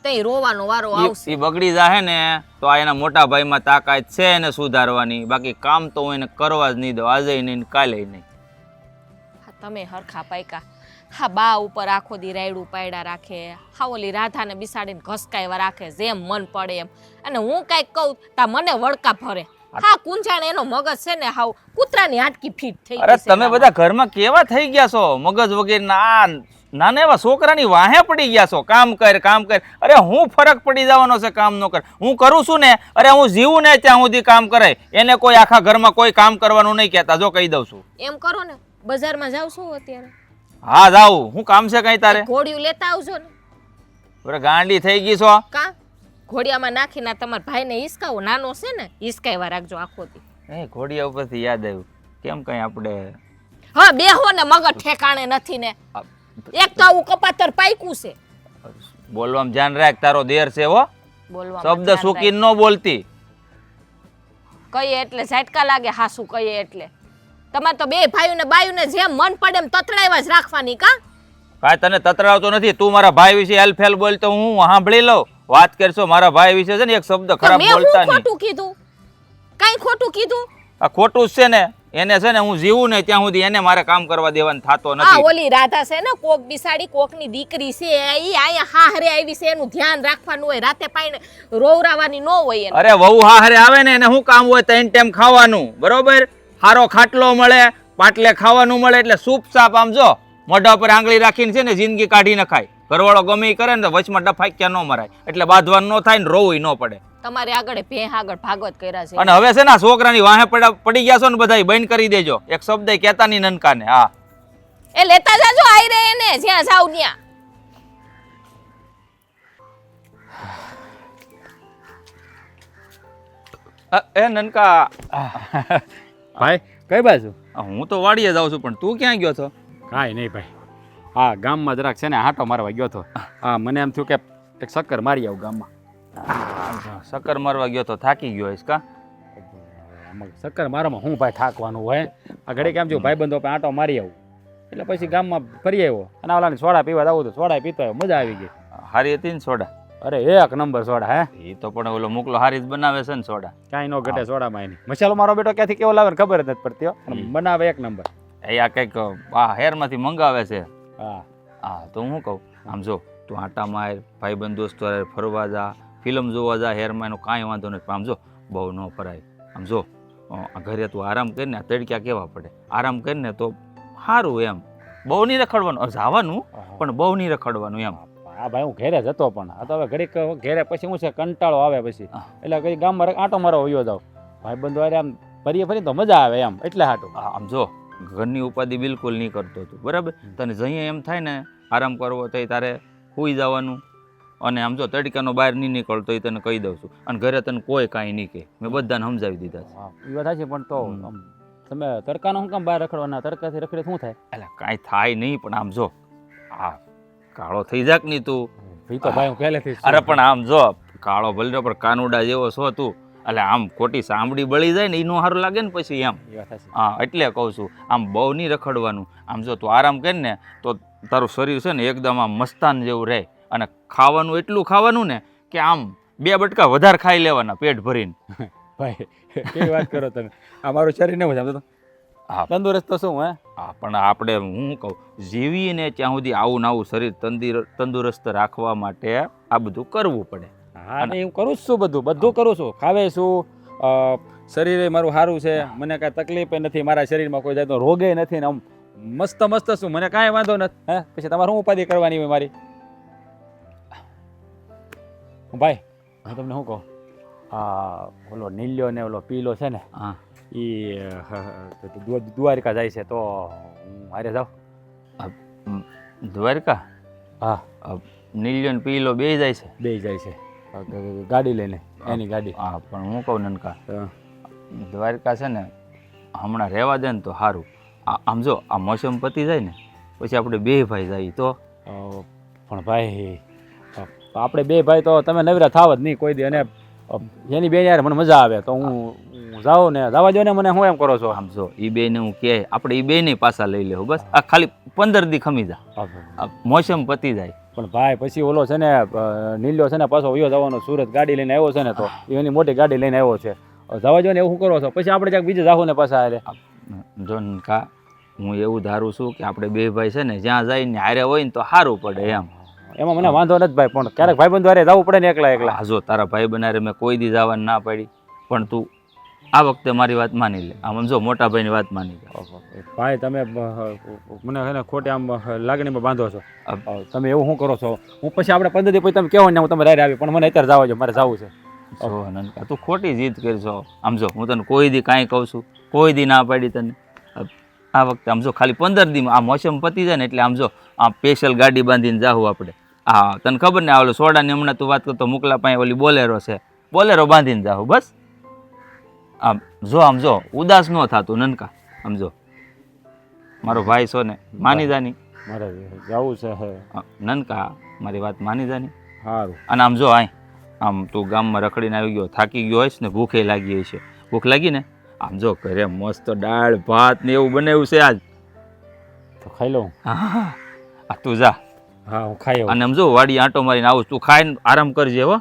તઈ રોવાનો વારો આવશે. એ બગડી જાય ને તો આ એના મોટા ભાઈમાં તાકાત છે એને સુધારવાની. બાકી કામ તો હું એને કરવા જ નહીં દઉં, આજે નહીં કાલે નહીં. હા, તમે હરખા પાયકા. હા, બા ઉપર આખો દી રાયડું પાયડા રાખે. હા, ઓલી રાધાને બિસાડીને ઘસકાયવા રાખે જેમ મન પડે એમ. અને હું કાંઈક કહું તા મને વળકા ભરે. હા, કુંજાણ એનો મગજ છે ને હાવ કૂતરાની હાડકી ફીટ થઈ ગઈ. અરે તમે બધા ઘરમાં કેવા થઈ ગયા છો? મગજ વગેરેના નાના એવા છોકરાની વાહે પડી ગયા છો. કામ કર કામ કર. અરે હું ફરક પડી જવાનો છે કામ નો કર? હું કરું છું ને, અરે હું જીવું ને ત્યાં સુધી કામ કરાય. એને કોઈ આખા ઘરમાં કોઈ કામ કરવાનું નહીં કહેતા, જો કહી દઉં છું. એમ કરો ને, બજારમાં જાવ છો અત્યારે? હા જાઉં. હું કામ છે કઈ તારે? ઘોડિયું લેતા આવજો ને. અરે ગાંડી થઈ ગઈ છો કા? ઘોડિયામાં નાખીને તમારા ભાઈને હિસકાવો. નાનો છે ને, હિસકાવ્યા રાખજો આખો દી. એ ઘોડિયા ઉપરથી યાદ આવ્યું, કેમ કઈ આપણે હા બેહો ને, મગજ ઠેકાણે નથી ને. એક તો આવું કપાતર પાક્યું છે. બોલવામાં ધ્યાન રાખ, તારો દેર છે હો. શબ્દ સુકીન ન બોલતી. કહીએ એટલે ઝાટકા લાગે, હાસુ કહીએ એટલે. તમારે તો બે ભાઈઓને બાયુને જેમ મન પડે એમ તતડાવ્યા જ રાખવાની. કા કાંઈ તને તતરાવતો નથી. તું મારા ભાઈ વિશે હેલ બોલ તો હું સાંભળી લઉં. વાત કરશો મારા ભાઈ વિશે છે ને એક શબ્દ ખરાબ બોલતા નહીં. ખોટું કીધું? કાઈ ખોટું કીધું? આ ખોટું જ છે ને. એને છે ને હું જીવું ને ત્યાં સુધી એને મારે કામ કરવા દેવાનું થતો નથી. આ ઓલી રાધા છે ને, કોક બિસાડી કોકની દીકરી છે, ઈ આયા હાહરે આવી છે, એનું ધ્યાન રાખવાનું હોય. રાતે પાઈને રોવરાવાની ન હોય એને. અરે વહુ હાહરે આવે ને એને શું કામ હોય? ત્રણ ટાઈમ ખાવાનું, બરોબર? હારો ખાટલો મળે, પાટલે ખાવાનું મળે, એટલે સૂપ સાપ આમ જો મોઢા પર આંગળી રાખીને છે ને જિંદગી કાઢી નખાય. ઘરવાળો ગમે ઈ કરે ને તો વચમાં ડફાક્યા ન મરાય. એટલે બાંધવાનું ન થાય ને રોવું ન પડે. તમારે આગળ ભેહ આગળ ભાગવત કર્યા છે. અને હવે છે ને છોકરાની વાહે પડી ગયા છો ને બધા, બંધ કરી દેજો. એક શબ્દ કહેતા નહીં નનકાને. હા, એ લેતા જાજો આઈ રે એને જ્યાં જાવ ત્યાં. એ નનકા, ભાઈ કઈ બાજુ? હું તો વાડીએ જાઉં છું, પણ તું ક્યાં ગયો છો? કાંઈ નહીં ભાઈ, હા ગામમાં જરાક છે ને આંટો મારવા ગયો હતો. હા મને એમ થયું કે એક ચક્કર મારી આવું ગામમાં. ચક્કર મારવા ગયો તો થાકી ગયો હોઈશ કા? આમાં ચક્કર મારવામાં હું ભાઈ થાકવાનું હોય? આ ઘડી કેમ જો ભાઈબંધો પાસે આંટો મારી આવું, એટલે પછી ગામમાં ફરી આવ્યો અને ઓલાને સોડા પીવા આવું તો સોડા પીતો આવ્યો, મજા આવી ગઈ. હારી હતી ને સોડા? અરે એક નંબર સોડા. હે એ તો પણ ઓલો મોકલો હારી જ બનાવે છે ને સોડા. કાંઈ ન ઘટે સોડામાં એની. મસાલો મારો બેટો ક્યાંથી કેવો લાવે ને ખબર જ નથી પડતી હો, અને બનાવે એક નંબર. એ આ કંઈક આ હેરમાંથી મંગાવે છે. હા હા તો હું કહું, આમ જો તું આટા માર, ભાઈબંધ દોસ્તો હારે ફરવા જા, ફિલ્મ જોવા જા, હેરમાં એનો કાંઈ વાંધો નથી. પણ આમ જો બહુ ન ફરાય. આમ જો ઘરે તું આરામ કરીને, તડક્યા કેવા પડે, આરામ કરીને તો સારું એમ. બહુ નહીં રખડવાનું, જવાનું પણ બહુ નહીં રખડવાનું એમ. હા ભાઈ હું ઘેરે જતો, પણ આ તો હવે ઘડીક ઘેરે પછી હું છે કંટાળો આવે પછી, એટલે કઈ ગામમાં આંટો મારવા વયો જાવ. ભાઈબંધો હારે આમ ફરીએ ફરીને તો મજા આવે એમ, એટલે હાટું. આમ જો ઘરની ઉપાધિ બિલકુલ નહીં કરતો તું, બરાબર? તને જઈએ એમ થાય ને આરામ કરવો તો તારે સૂઈ જવાનું. અને આમ જો તડકાનો બહાર નહીં નીકળતો એ તને કહી દઉં છું. અને ઘરે તને કોઈ કાંઈ નહીં કહે, મેં બધાને સમજાવી દીધા છે. હા એ વાત છે, પણ તો તમે તડકાનો શું કામ બહાર રખડવાના? તડકાથી રખડે શું થાય? એટલે કાંઈ થાય નહીં, પણ આમ જો આ કાળો થઈ જાક નહીં તું. એ તો ભાઈ હું પહેલેથી અરે પણ આમ જો કાળો ભલે પણ કાનુડા જેવો છો તું, એટલે આમ ખોટી સાંભળી બળી જાય ને એનું સારું લાગે ને પછી એમ. એ વાત છે. હા એટલે કહું છું, આમ બહુ નહીં રખડવાનું. આમ જો તું આરામ કરી ને તો તારું શરીર છે ને એકદમ આમ મસ્તાન જેવું રહે. અને ખાવાનું એટલું ખાવાનું ને કે આમ 2 બટકા વધારે ખાઈ લેવાના પેટ ભરીને. ભાઈ કેવી વાત કરો તમે, આ મારું શરીર ને સમજો તો હા તંદુરસ્ત તો શું હે? હા પણ આપણે હું કહું, જીવીને ત્યાં સુધી આવું નવું શરીર તંદુરસ્ત રાખવા માટે આ બધું કરવું પડે. હા હું કરું છું, બધું કરું છું. ખાવે છું, શરીરે મારું સારું છે, મને કાંઈ તકલીફ નથી, મારા શરીરમાં કોઈ જાતનો રોગે નથી ને આમ મસ્ત છું, મને કાંઈ વાંધો નથી. હે પછી તમારે શું ઉપાધિ કરવાની હોય મારી? ભાઈ હું તમને શું કહું, હા ઓલો નીલ્યો ને ઓલો પીલો છે ને, હા એ દ્વારકા જાય છે, તો હું હારે જાઉં? દ્વારકા? હા નીલિયો ને પીલો બે જાય છે? બે જાય છે ગાડી લઈને, એની ગાડી. હા પણ હું કહું નનકા, દ્વારકા છે ને હમણાં રહેવા દે ને તો સારું. આમ જો આ મોસમ પતી જાય ને પછી આપણે 2 ભાઈ જઈએ તો. પણ ભાઈ આપણે 2 ભાઈ તો તમે નવરા થાવ જ નહીં કોઈ દી, અને એની બેન યાર મને મજા આવે તો હું જાઉં ને જવા દો ને મને. હું એમ કરો છો? આમ જો એ બે ને હું કહે આપણે એ બે ને પાછા લઈ લેવું, બસ આ ખાલી 15 દી ખમી જા, મોસમ પતી જાય. પણ ભાઈ પછી ઓલો છે ને નીલ્યો છે ને પાછો વયો જવાનો સુરત, ગાડી લઈને આવ્યો છે ને, તો એની મોટી ગાડી લઈને આવ્યો છે. જવા દો ને, એવું શું કરો છો? પછી આપણે ક્યાંક બીજે જાવું ને પાછા હારે. જો નનકા હું એવું ધારું છું કે આપણે 2 ભાઈ છે ને જ્યાં જઈને હારે હોય ને તો સારું પડે એમ. એમાં મને વાંધો નથી ભાઈ, પણ ક્યારેક ભાઈબંધો હારે જવું પડે ને એકલા. જો તારા ભાઈ બનારે મેં કોઈ દી જવાની ના પાડી, પણ તું આ વખતે મારી વાત માની લે. આમ જો મોટા ભાઈની વાત માની લે. ભાઈ તમે મને છે ને ખોટી આમ લાગણીમાં બાંધો છો. તમે એવું શું કરો છો? હું પછી આપણે 15 દી પછી તમે કહો ને હું તમે રારે આવી, પણ મને અત્યારે જવા જો, મારે જવું છે. જો નનકા તું ખોટી જીદ કરશો. આમ જો હું તને કોઈ દી કાંઈ કહું છું, કોઈ દી ના પાડી તને. આ વખતે આમ જો ખાલી 15 દીમાં આ મોસમ પતી જાય ને એટલે આમ જો આ સ્પેશિયલ ગાડી બાંધીને જાવું આપણે. હા તને ખબર ને ઓલો સોડાની હમણાં તું વાત કરતો મોકલા પાસે ઓલી બોલેરો છે, બોલેરો બાંધીને જાવું બસ. આમ જો ઉદાસ ન થાતું નનકા. આમ જો મારો ભાઈ છો ને, માની જાની. મારે જવું છે નનકા, મારી વાત માની જાની. સારું. અને આમ જો આમ તું ગામમાં રખડીને આવી ગયો, થાકી ગયો હોઈશ ને, ભૂખે લાગી હશે. ભૂખ લાગી ને આમ જો ઘરે મસ્ત દાળ ભાત ને એવું બનાવ્યું છે આજ, તો ખાઈ લઉં. હા તું જા. હા હું ખાઈ. અને આમ જો વાડી આંટો મારીને આવું, તું ખાઈને આરામ કરજે હો.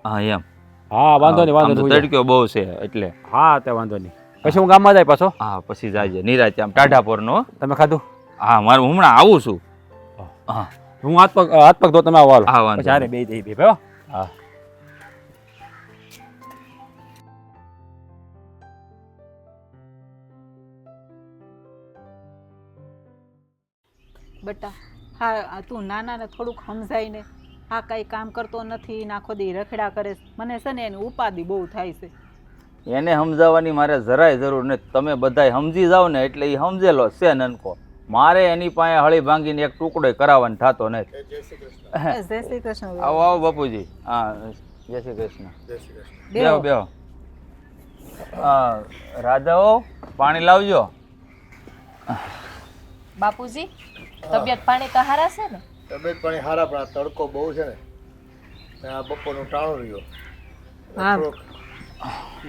હા એમ. હા વાંધો નહીં, વાંધો નહીં. તડક્યો બહુ છે એટલે. હા તે વાંધો નહીં. પછી હું ગામમાં જાય પાછો. હા પછી જાજે નિરાતે આમ ટાઢાપોરનો. તમે ખાધું? હા મારું હમણાં આવું છું. હા હું હાથ પગ ધો, તમે આવો. હા વાંધો પછી હારે બે જઈ બે ભાઈ. હા બેટા હા તું નાનાને થોડુંક સમજાય ને. આ કાંઈ કામ કરતો નથી, નાખો દી રખડા કરે. મને છે ને એની ઉપાધિ બહુ થાય છે. એને સમજાવવાની મારે જરાય જરૂર નથી. તમે બધાય સમજી જાઓ ને એટલે એ સમજેલો છે નનકો. મારે એની પાસે હળી ભાંગીને એક ટુકડો કરાવવાનો થતો નથી. જય શ્રી કૃષ્ણ. આવો આવો બાપુજી. હા જય શ્રી કૃષ્ણ. બેહો બેહો. રાધાઓ પાણી લાવજો. બાપુજી તબિયત પાણી તો હારા છે ને? તબિયત પાણી હારા, પણ આ તડકો બહુ છે ને, અને આ બપોરનું ટાણું રહ્યો, હા. થોડોક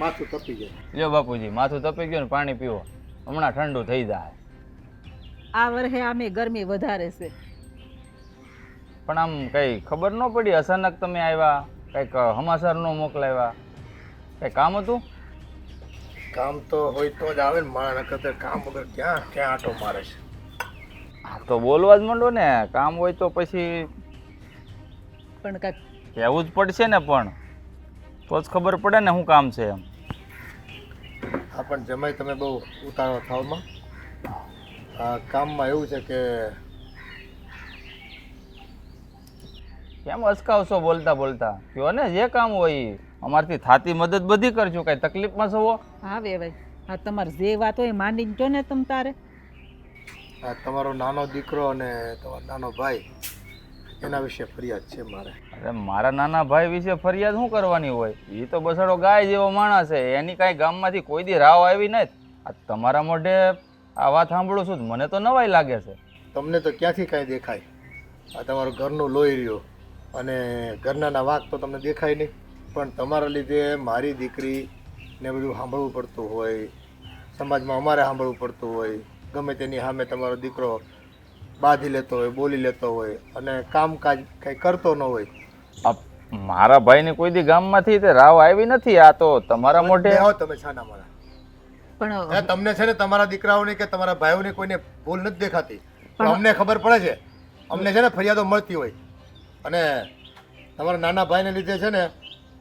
માથું તપી જાય. લ્યો બાપુજી, માથું તપી ગયું ને પાણી પીવો, હમણાં ઠંડુ થઈ જાય. આ વર્ષે આમે ગરમી વધારે છે. પણ આમ કઈ ખબર ન પડી, અચાનક તમે આવ્યા, કંઈક સમાચાર ન મોકલાવ્યા, કંઈ કામ હતું? કામ તો હોય તો જ આવે ને, મારા નકર કામ વગર ક્યાં ક્યાં આંટો મારે છે. હા તો બોલવા જ માંડો ને, કામ હોય તો પછી પણ કાંઈક કહેવું જ પડશે ને, પણ તો જ ખબર પડે ને શું કામ છે એમ. હા પણ જમાઈ તમે બહુ ઉતાવળ થાવમાં. આ કામમાં એવું છે કે કેમ અચકાવશો બોલતા બોલતા? કયો ને જે કામ હોય ઈ. અમારથી થાતી મદદ બધી કરજો, કાંઈ તકલીફમાં છો? હા વેવાય, હા તમારે જે વાત હોય માનીને જો ને તમ તારે. આ તમારો નાનો દીકરો અને તમારો નાનો ભાઈ, એના વિશે ફરિયાદ છે મારે. અરે મારા નાના ભાઈ વિશે ફરિયાદ શું કરવાની હોય? એ તો બસાડો ગાય જેવો માણસ છે, એની કાંઈ ગામમાંથી કોઈ દી રાવ આવી નથી. આ તમારા મોઢે આ વાત સાંભળું છું, મને તો નવાઈ લાગે છે. તમને તો ક્યાંથી કાંઈ દેખાય? આ તમારું ઘરનું લોહી રહ્યો અને ઘરનાના વાંક તો તમને દેખાય નહીં, પણ તમારા લીધે મારી દીકરીને બધું સાંભળવું પડતું હોય, સમાજમાં અમારે સાંભળવું પડતું હોય, ગમે તેની સામે તમારો દીકરો બાંધી લેતો હોય, બોલી લેતો હોય અને કામકાજ કંઈ કરતો ન હોય. આ મારા ભાઈની કોઈ દી ગામમાંથી તે રાવ આવી નથી. આ તો તમારા મોઢે બેહો તમે છાના મારા. પણ અરે તમને છે ને તમારા દીકરાઓની કે તમારા ભાઈઓની કોઈને ભૂલ નથી દેખાતી, પણ અમને ખબર પડે છે. અમને છે ને ફરિયાદો મળતી હોય, અને તમારા નાના ભાઈને લીધે છે ને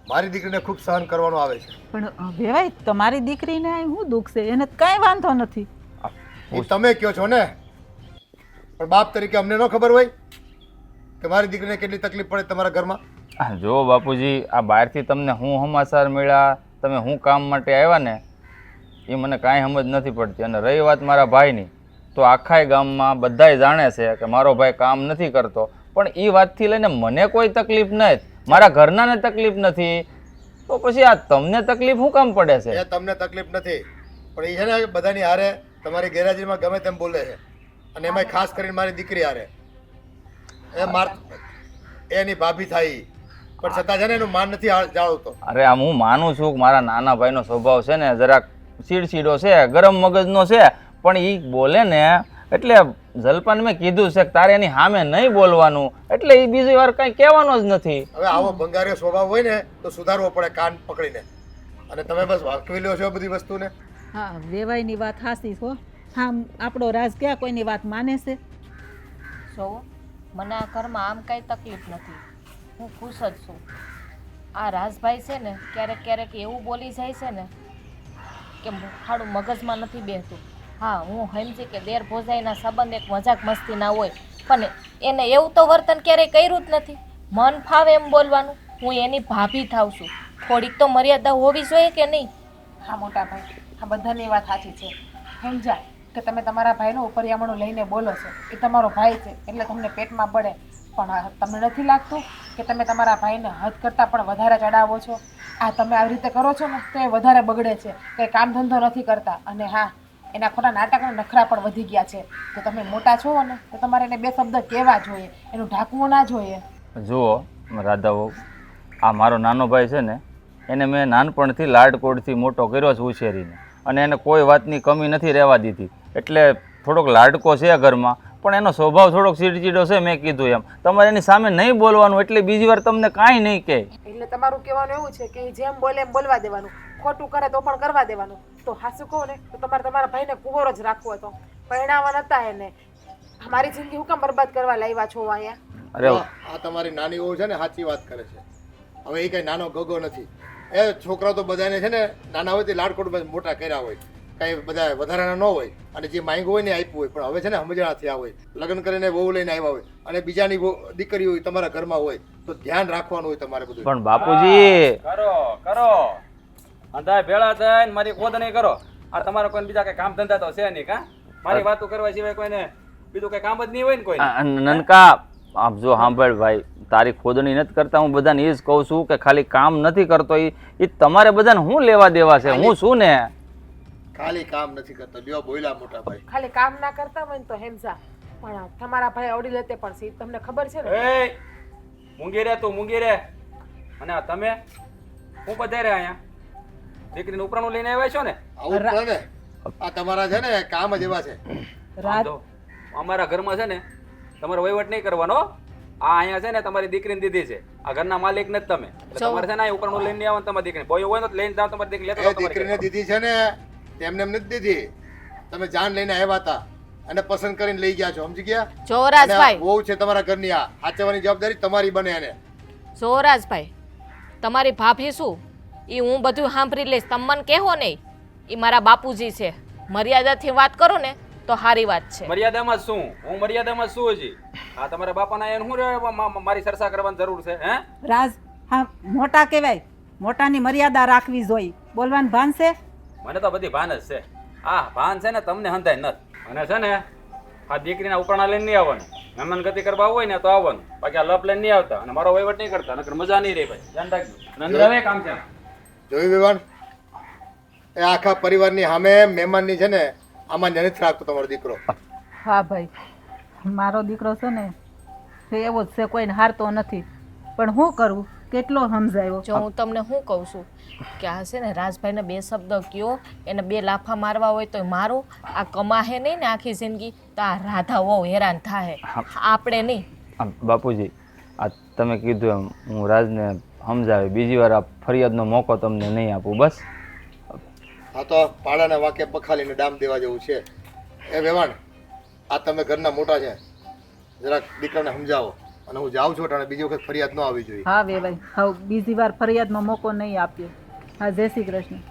મારી દીકરીને ખૂબ સહન કરવાનું આવે છે. પણ વેવાય તમારી દીકરીને અહીં શું દુઃખ છે? એને કાંઈ વાંધો નથી. એ તમે કહો છો ને, પણ બાપ તરીકે અમને ન ખબર હોય કે મારી દીકરીને કેટલી તકલીફ પડે તમારા ઘરમાં? જો બાપુજી, આ બહારથી તમને હું સમાચાર મળ્યા, તમે હું કામ માટે આવ્યા ને, એ મને કાંઈ સમજ નથી પડતી. અને રહી વાત મારા ભાઈની, તો આખાય ગામમાં બધાય જાણે છે કે મારો ભાઈ કામ નથી કરતો, પણ એ વાતથી લઈને મને કોઈ તકલીફ નથી, મારા ઘરનાને તકલીફ નથી, તો પછી આ તમને તકલીફ શું કામ પડે છે? એ તમને તકલીફ નથી, પણ એ છે ને બધાની હારે તમારી ગેરહાજરીમાં ગમે તેમ બોલે છે, અને એમાં ખાસ કરીને મારી દીકરી હારે એની ભાભી થાય, પણ છતાં છે ને એનું માન નથી જાળવતો. અરે આમ હું માનું છું કે મારા નાના ભાઈનો સ્વભાવ છે ને જરાક ચીડચીડો છે, ગરમ મગજનો છે, પણ એ બોલે ને એટલે જલપાન મેં કીધું છે કે તારે એની સામે નહીં બોલવાનું, એટલે એ બીજી વાર કાંઈ કહેવાનો જ નથી. હવે આવો ભંગારીયો સ્વભાવ હોય ને તો સુધારવો પડે કાન પકડીને, અને તમે બસ વાંકવી લ્યો છો બધી વસ્તુને. હા વેવાયની વાત હાસી છો. હા આપણો રાજ ક્યાં કોઈની વાત માને છે? જોવો, મને આ ઘરમાં આમ કાંઈ તકલીફ નથી, હું ખુશ જ છું. આ રાજભાઈ છે ને ક્યારેક ક્યારેક એવું બોલી જાય છે ને કે થાળું મગજમાં નથી બેસતું. હા હું સમજી કે દેર ભોજાઈના સંબંધ એક મજાક મસ્તી ના હોય, પણ એને એવું તો વર્તન ક્યારેય કર્યું જ નથી. મન ફાવે એમ બોલવાનું. હું એની ભાભી થાઉં છું, થોડીક તો મર્યાદા હોવી જોઈએ કે નહીં? હા મોટા ભાઈ, આ બધાની વાત સાચી છે. સમજાય કે તમે તમારા ભાઈનું ઉપરિયામણું લઈને બોલો છો, એ તમારો ભાઈ છે એટલે તમને પેટમાં પડે, પણ તમને નથી લાગતું કે તમે તમારા ભાઈને હદ કરતાં પણ વધારે ચડાવો છો? આ તમે આવી રીતે કરો છો ને તો એ વધારે બગડે છે, કંઈ કામ ધંધો નથી કરતા. અને હા, એના ખોટા નાટક અને નખરા પણ વધી ગયા છે. તો તમે મોટા છો ને તો તમારે એને બે શબ્દ કહેવા જોઈએ, એનું ઢાંકવું ના જોઈએ. જુઓ રાધાઓ, આ મારો નાનો ભાઈ છે ને, એને મેં નાનપણથી લાડકોડથી મોટો કર્યો છે ઉછેરીને, અને એને કોઈ વાતની કમી નથી રહેવા દીધી, એટલે થોડોક લાડકો છે ઘરમાં, પણ એનો સ્વભાવ થોડોક ચીડચીડો છે. મેં કીધું એમ તમારે એની સામે નહીં બોલવાનું, એટલે બીજી વાર તમને કાંઈ નહીં કહે. એટલે તમારું કહેવાનું એવું છે કે જેમ બોલે એમ બોલવા દેવાનું, ખોટું કરે તો પણ કરવા દેવાનું. તો હાસું કહો ને તો તમારે તમારા ભાઈને કુંવરો જ રાખવો હતો, પરિણામવા નતા એને. અમારી જિંદગી હું કામ બરબાદ કરવા લાવ્યા છો અહીંયા? અરે આ તમારી નાની વહુ છે ને સાચી વાત કરે છે. હવે એ કઈ નાનો ગગો નથી. એ છોકરા તો બધાને છે ને નાના હોય તે લાડકોડ મોટા કર્યા હોય, કઈ બધા વધારાના ન હોય, અને જે માંગ્યું હોય ને આપ્યું હોય. પણ હવે છે ને સમજણા થયા હોય, લગ્ન કરીને વહુ લઈને આવ્યા હોય, અને બીજાની દીકરી હોય તમારા ઘરમાં હોય, તો ધ્યાન રાખવાનું હોય તમારે બધું. પણ બાપુજી કરો કરો અંધાય ભેળા થઈને મારી ખોદ નહીં કરો. આ તમારા કોઈ બીજા કઈ કામ ધંધા તો છે નહીં કા? મારી વાતો કરવા સિવાય કોઈને બીજું કઈ કામ જ નહીં હોય ને કોઈ. નનકા આમ જો સાંભળ ભાઈ, તારી ખોદણી નથી કરતા, હું બધાને એ જ કહું છું કે ખાલી કામ નથી કરતો એ તમારે બધાને શું લેવા દેવા છે? હું શું ને ખાલી કામ નથી કરતો, લ્યો બોલ્યા મોટા ભાઈ. ખાલી કામ ના કરતા હોય ને તો હેમઝા, પણ તમારા ભાઈ અવડી લેતે પણ છે, ઈ તમને ખબર છે ને? એ મૂંગી રે તું, મૂંગી રે. અને આ તમે હું પધાર્યા અહીંયા? દીકરીને ઉપરાણું લઈને આવ્યા છો ને? આવું જ પડે ને, આ તમારા છે ને કામ જ એવા છે. આમ તો અમારા ઘરમાં છે ને તમારે વહીવટ નહીં કરવાનો. આ અહીંયા છે ને તમારી દીકરીને દીધી છે, આ ઘરના માલિક નથી તમે. એટલે તમારે છે ને અહીંયા ઉપરાણું લઈને આવવાનું તમારી દીકરીને. બોયો હોય ને તો લઈને જાઓ તમારી દીકરી લેતો એ દીકરીને દીધી છે ને તેમને એમ નથી દીધી, તમે જાન લઈને આવ્યા હતા અને પસંદ કરીને લઈ ગયા છો, સમજી ગયા? જો અને રાજભાઈ, વહુ છે તમારા ઘરની, આ સાચવવાની જવાબદારી તમારી બને. એને જો રાજભાઈ, તમારી ભાભી શું એ હું બધું સાંભળી લઈશ, તમે મને કહેવો નહીં. એ મારા બાપુજી છે, મર્યાદાથી વાત કરો ને તો સારી વાત છે. મર્યાદામાં શું? હું મર્યાદામાં શું હજી? આ તમારા બાપાના એને શું મારી ચર્ચા કરવાની જરૂર છે? હે રાજ, હા મોટા કહેવાય, મોટાની મર્યાદા રાખવી જોઈએ. બોલવાનું ભાન છે? મને તો બધી ભાન જ છે. આ ભાન છે ને તમને હંધાય નથી. અને છે ને આ દીકરીના ઉપરાણા લઈને નહીં આવવાનું. મહેમાન ગતિ કરવા હોય ને તો આવવાનું, બાકી આ લપ લઈને નહીં આવતા. અને મારો વહીવટ નહીં કરતા, નકર મજા નહીં રહી ભાઈ, ધ્યાન રાખજો. અને અંદર હવે કામ છે. જોયું વિવાન, એ આખા પરિવારની સામે મહેમાનની છે ને આમાં નથી રાખતો તમારો દીકરો. હા ભાઈ, મારો દીકરો છે ને એ એવો જ છે, કોઈને હારતો નથી. પણ શું કરવું, કેટલો સમજાયો. જો હું તમને શું કહું છું કે આ છે ને રાજભાઈને 2 શબ્દ કયો, એને 2 લાફા મારવા હોય તો મારો. આ કમાહે નહીં ને આખી જિંદગી તો આ રાધા બહુ હેરાન થાય, આપણે નહીં. બાપુજી, આ તમે કીધું એમ હું રાજને સમજાવે, બીજી વાર આ ફરિયાદનો મોકો તમને નહીં આપું. બસ આ તો પાડાના વાક્ય પખાલીને ડામ દેવા જેવું છે. એ વેવાણ, આ તમે ઘરના મોટા છે, જરાક દીકરાને સમજાવો. અને હું જાઉં છું અને બીજી વખત ફરિયાદ ન આવી જોઈએ. હા વેવાઈ, હવે બીજી વાર ફરિયાદનો મોકો નહીં આપ્યો. હા, જય શ્રી કૃષ્ણ.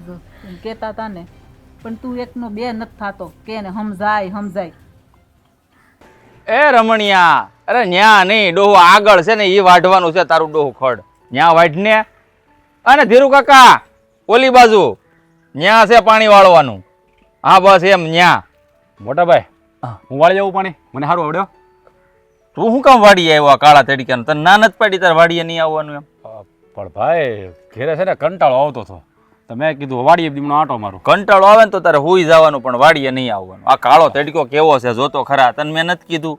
જો એમ કહેતા હતા ને, પણ તું એકનો 2 નથી થતો કે એને સમજાય સમજાય. એ રમણિયા, અરે ન્યા નહીં, ડોહું આગળ છે ને એ વાઢવાનું છે તારું ડોહું ખડ. ન્યા વાઢને. અને ધીરુ કાકા ઓલી બાજુ ન્યા છે પાણી વાળવાનું. હા બસ એમ ન્યા. મોટા ભાઈ, હું વાળી જવું પાણી, મને સારું આવડ્યો. તું શું કામ વાડી આવ્યો આ કાળા તડક્યાનું? તને ના નથી પાડી તારે વાડીએ નહીં આવવાનું એમ? પણ ભાઈ ઘેરે છે ને કંટાળો આવતો હતો, તો મેં કીધું વાડીએ દીમનો આંટો મારું. કંટાળો આવે ને તો તારે હુઈ જવાનું, પણ વાડીએ નહીં આવવાનું. આ કાળો તડકો કેવો છે જોતો ખરા, તને મેં નથી કીધું?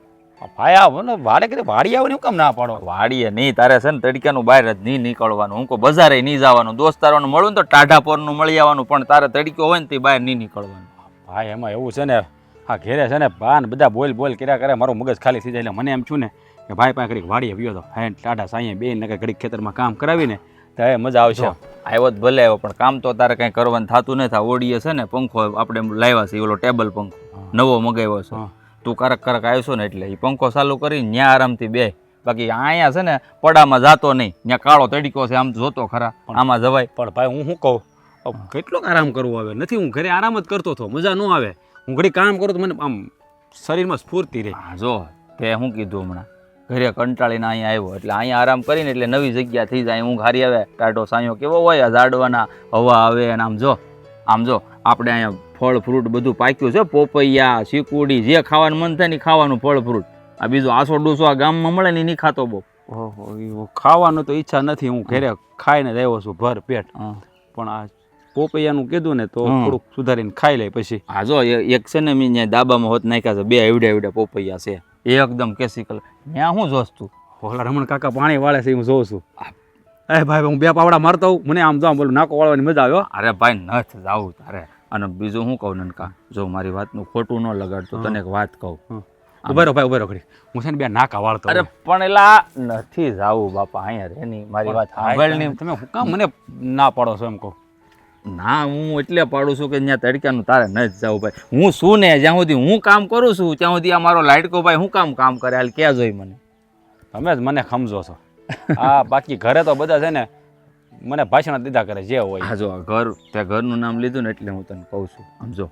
ભાઈ આવો ને વાડે કીધું વાડી આવો ને હું કામ ના પાડો? વાડીએ નહીં, તારે છે ને તડક્યાનું બહાર જ નહીં નીકળવાનું. હું કોઈ બજારે નહીં જવાનું, દોસ્તારોને મળું ને તો ટાઢા પોરનું મળી આવવાનું, પણ તારે તડકો હોય ને તે બહાર નહીં નીકળવાનું. ભાઈ એમાં એવું છે ને, હા ઘેરે છે ને બાન બધા બોલ કર્યા કરે, મારું મગજ ખાલી થઈ જાય. એટલે મને એમ છું ને કે ભાઈ પાસે ઘડીક વાડીએ આવ્યો હતો, હે ટાઢા સાંયે બેન ને ઘડીક ખેતરમાં કામ કરાવીને તો એ મજા આવશે. આવ્યો જ ભલે આવ્યો, પણ કામ તો તારે કંઈ કરવાનું થતું નથી. ઓડીએ છે ને પંખો આપણે લાવ્યા છે, ઓલો ટેબલ પંખો નવો મગાવ્યો છે. તું કરક આવ્યો ને એટલે એ પંખો ચાલુ કરીને ત્યાં આરામથી બે. બાકી અહીંયા છે ને પડામાં જાતો નહીં, ત્યાં કાળો તડકો છે, આમ જોતો ખરા આમાં જવાય. પણ ભાઈ હું શું કહું, કેટલોક આરામ કરવો આવે? નથી, હું ઘરે આરામ જ કરતો હતો, મજા ન આવે. હું ઘડી કામ કરું તો મને આમ શરીરમાં સ્ફૂર્તિ રહે. જો તે શું કીધું હમણાં, ઘરે કંટાળીને અહીંયા આવ્યો એટલે અહીંયા આરામ કરીને એટલે નવી જગ્યા થઈ જાય, ઊંઘ હારી આવે. ટાઢો સાંયો કેવો હોય, ઝાડવાના હવા આવે. અને આમ જો આપણે અહીંયા ફળ ફ્રૂટ બધું પાક્યું છે, પોપૈયા ચીકુડી, જે ખાવાનું મન થાય ને ખાવાનું ફળ ફ્રૂટ. આ બીજું આસો ડૂસો આ ગામમાં મળે ને નહીં ખાતો બહુ. ઓહો, ખાવાનું તો ઈચ્છા નથી, હું ઘરે ખાઈને જ આવ્યો છું ભર પેટ. પણ આ પોપૈયાનું કીધું ને તો થોડુંક સુધારીને ખાઈ લે પછી. હા જો એક છે ને મેં ત્યાં દાબામાં હોત નાખ્યા છે, 2 એવડે પોપૈયા છે, એકદમ કેસી કલર. ત્યાં શું જોશ તું? ઓલા રમણ કાકા પાણી વાળે છે, હું જોઉં છું. એ ભાઈ હું 2 પાવડા મારતો હોઉં, મને આમ જો બોલું નાકો વાળવાની મજા આવ્યો. અરે ભાઈ નથી જાવું તારે. અને બીજું શું કહું નનકા, જો મારી વાતનું ખોટું ન લગાડતો, તને એક વાત કહું. ઉભેરો ઘડી, હું છે ને 2 નાકા વાળતો. અરે પણ એલા નથી જાવું બાપા, અહીંયા રે ની મારી વાત સાંભળ ની. તમે હું કામ મને ના પાડો છો એમ કહું? ના, હું એટલે પાડું છું કે ત્યાં તડક્યાનું તારે નથી જવું ભાઈ. હું શું ને જ્યાં સુધી હું કામ કરું છું ત્યાં સુધી આ મારો લાડકો ભાઈ હું કામ કરે, હાલ ક્યાં જોઈ મને? તમે જ મને સમજો છો. હા, બાકી ઘરે તો બધા છે ને મને ભાષણ દીધા કરે જે હોય. હા જો તે ઘરનું નામ લીધું ને એટલે હું તને કહું છું. આમ જો